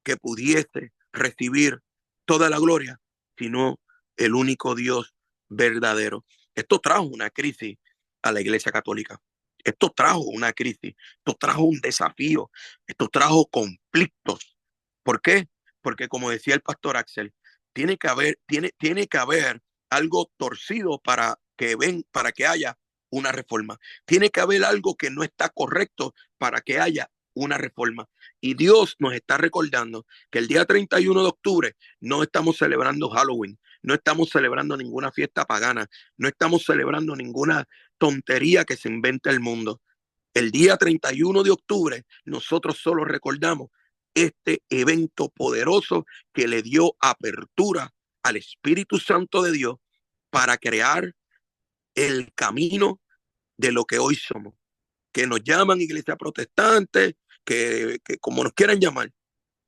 que pudiese recibir toda la gloria, sino el único Dios verdadero. Esto trajo una crisis a la Iglesia Católica. Esto trajo una crisis, esto trajo un desafío, esto trajo conflictos. ¿Por qué? Porque, como decía el pastor Axel, tiene que haber algo torcido para que haya una reforma. Tiene que haber algo que no está correcto para que haya una reforma. Y Dios nos está recordando que el día 31 de octubre no estamos celebrando Halloween, no estamos celebrando ninguna fiesta pagana, no estamos celebrando ninguna tontería que se inventa el mundo. El día 31 de octubre nosotros solo recordamos este evento poderoso que le dio apertura al Espíritu Santo de Dios para crear el camino de lo que hoy somos, que nos llaman iglesia protestante, que como nos quieran llamar,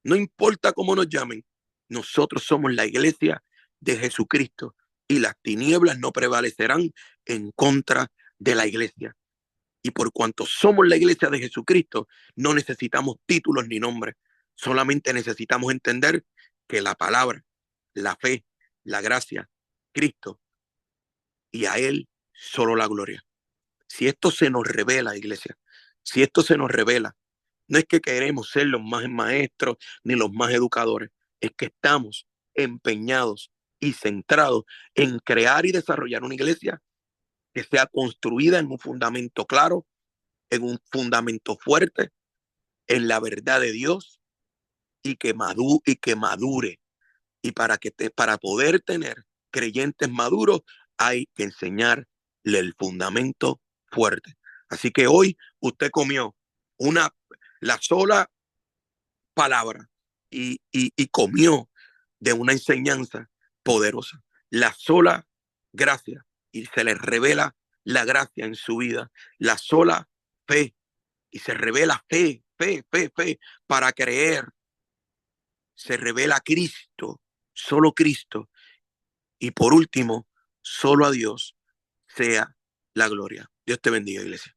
no importa cómo nos llamen, nosotros somos la iglesia de Jesucristo y las tinieblas no prevalecerán en contra de la iglesia. Y por cuanto somos la iglesia de Jesucristo, no necesitamos títulos ni nombres, solamente necesitamos entender que la palabra, la fe, la gracia, Cristo, y a Él solo la gloria. Si esto se nos revela, iglesia, si esto se nos revela, no es que queremos ser los más maestros ni los más educadores, es que estamos empeñados y centrados en crear y desarrollar una iglesia que sea construida en un fundamento claro, en un fundamento fuerte, en la verdad de Dios y que madure. Y para poder tener creyentes maduros hay que enseñarle el fundamento fuerte. Así que hoy usted comió la sola palabra y comió de una enseñanza poderosa, la sola gracia, y se le revela la gracia en su vida, la sola fe, y se revela fe para creer, se revela Cristo, solo Cristo, y por último, solo a Dios sea la gloria. Dios te bendiga, iglesia.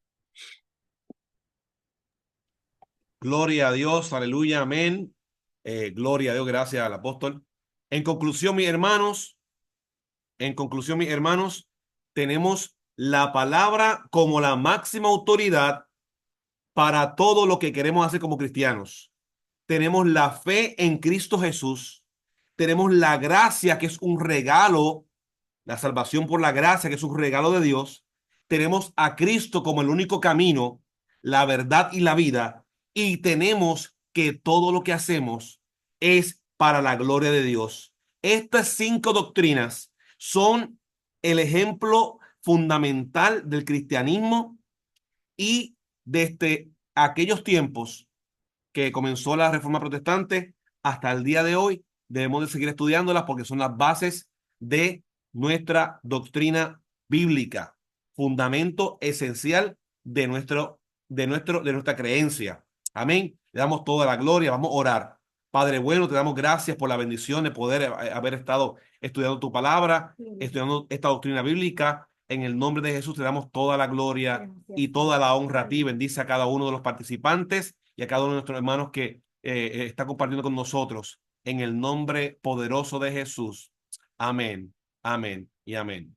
Gloria a Dios, aleluya, amén. Gloria a Dios, gracias al apóstol. En conclusión, mis hermanos, tenemos la palabra como la máxima autoridad para todo lo que queremos hacer como cristianos. Tenemos la fe en Cristo Jesús. Tenemos la gracia, que es un regalo, la salvación por la gracia, que es un regalo de Dios. Tenemos a Cristo como el único camino, la verdad y la vida. Y tenemos que todo lo que hacemos es para la gloria de Dios. Estas 5 doctrinas son el ejemplo fundamental del cristianismo, y desde aquellos tiempos que comenzó la Reforma Protestante hasta el día de hoy debemos de seguir estudiándolas porque son las bases de nuestra doctrina bíblica, fundamento esencial de nuestra creencia. Amén. Le damos toda la gloria. Vamos a orar. Padre bueno, te damos gracias por la bendición de poder haber estado estudiando tu palabra, estudiando esta doctrina bíblica. En el nombre de Jesús te damos toda la gloria y toda la honra a ti. Bendice a cada uno de los participantes y a cada uno de nuestros hermanos que está compartiendo con nosotros. En el nombre poderoso de Jesús. Amén, amén y amén.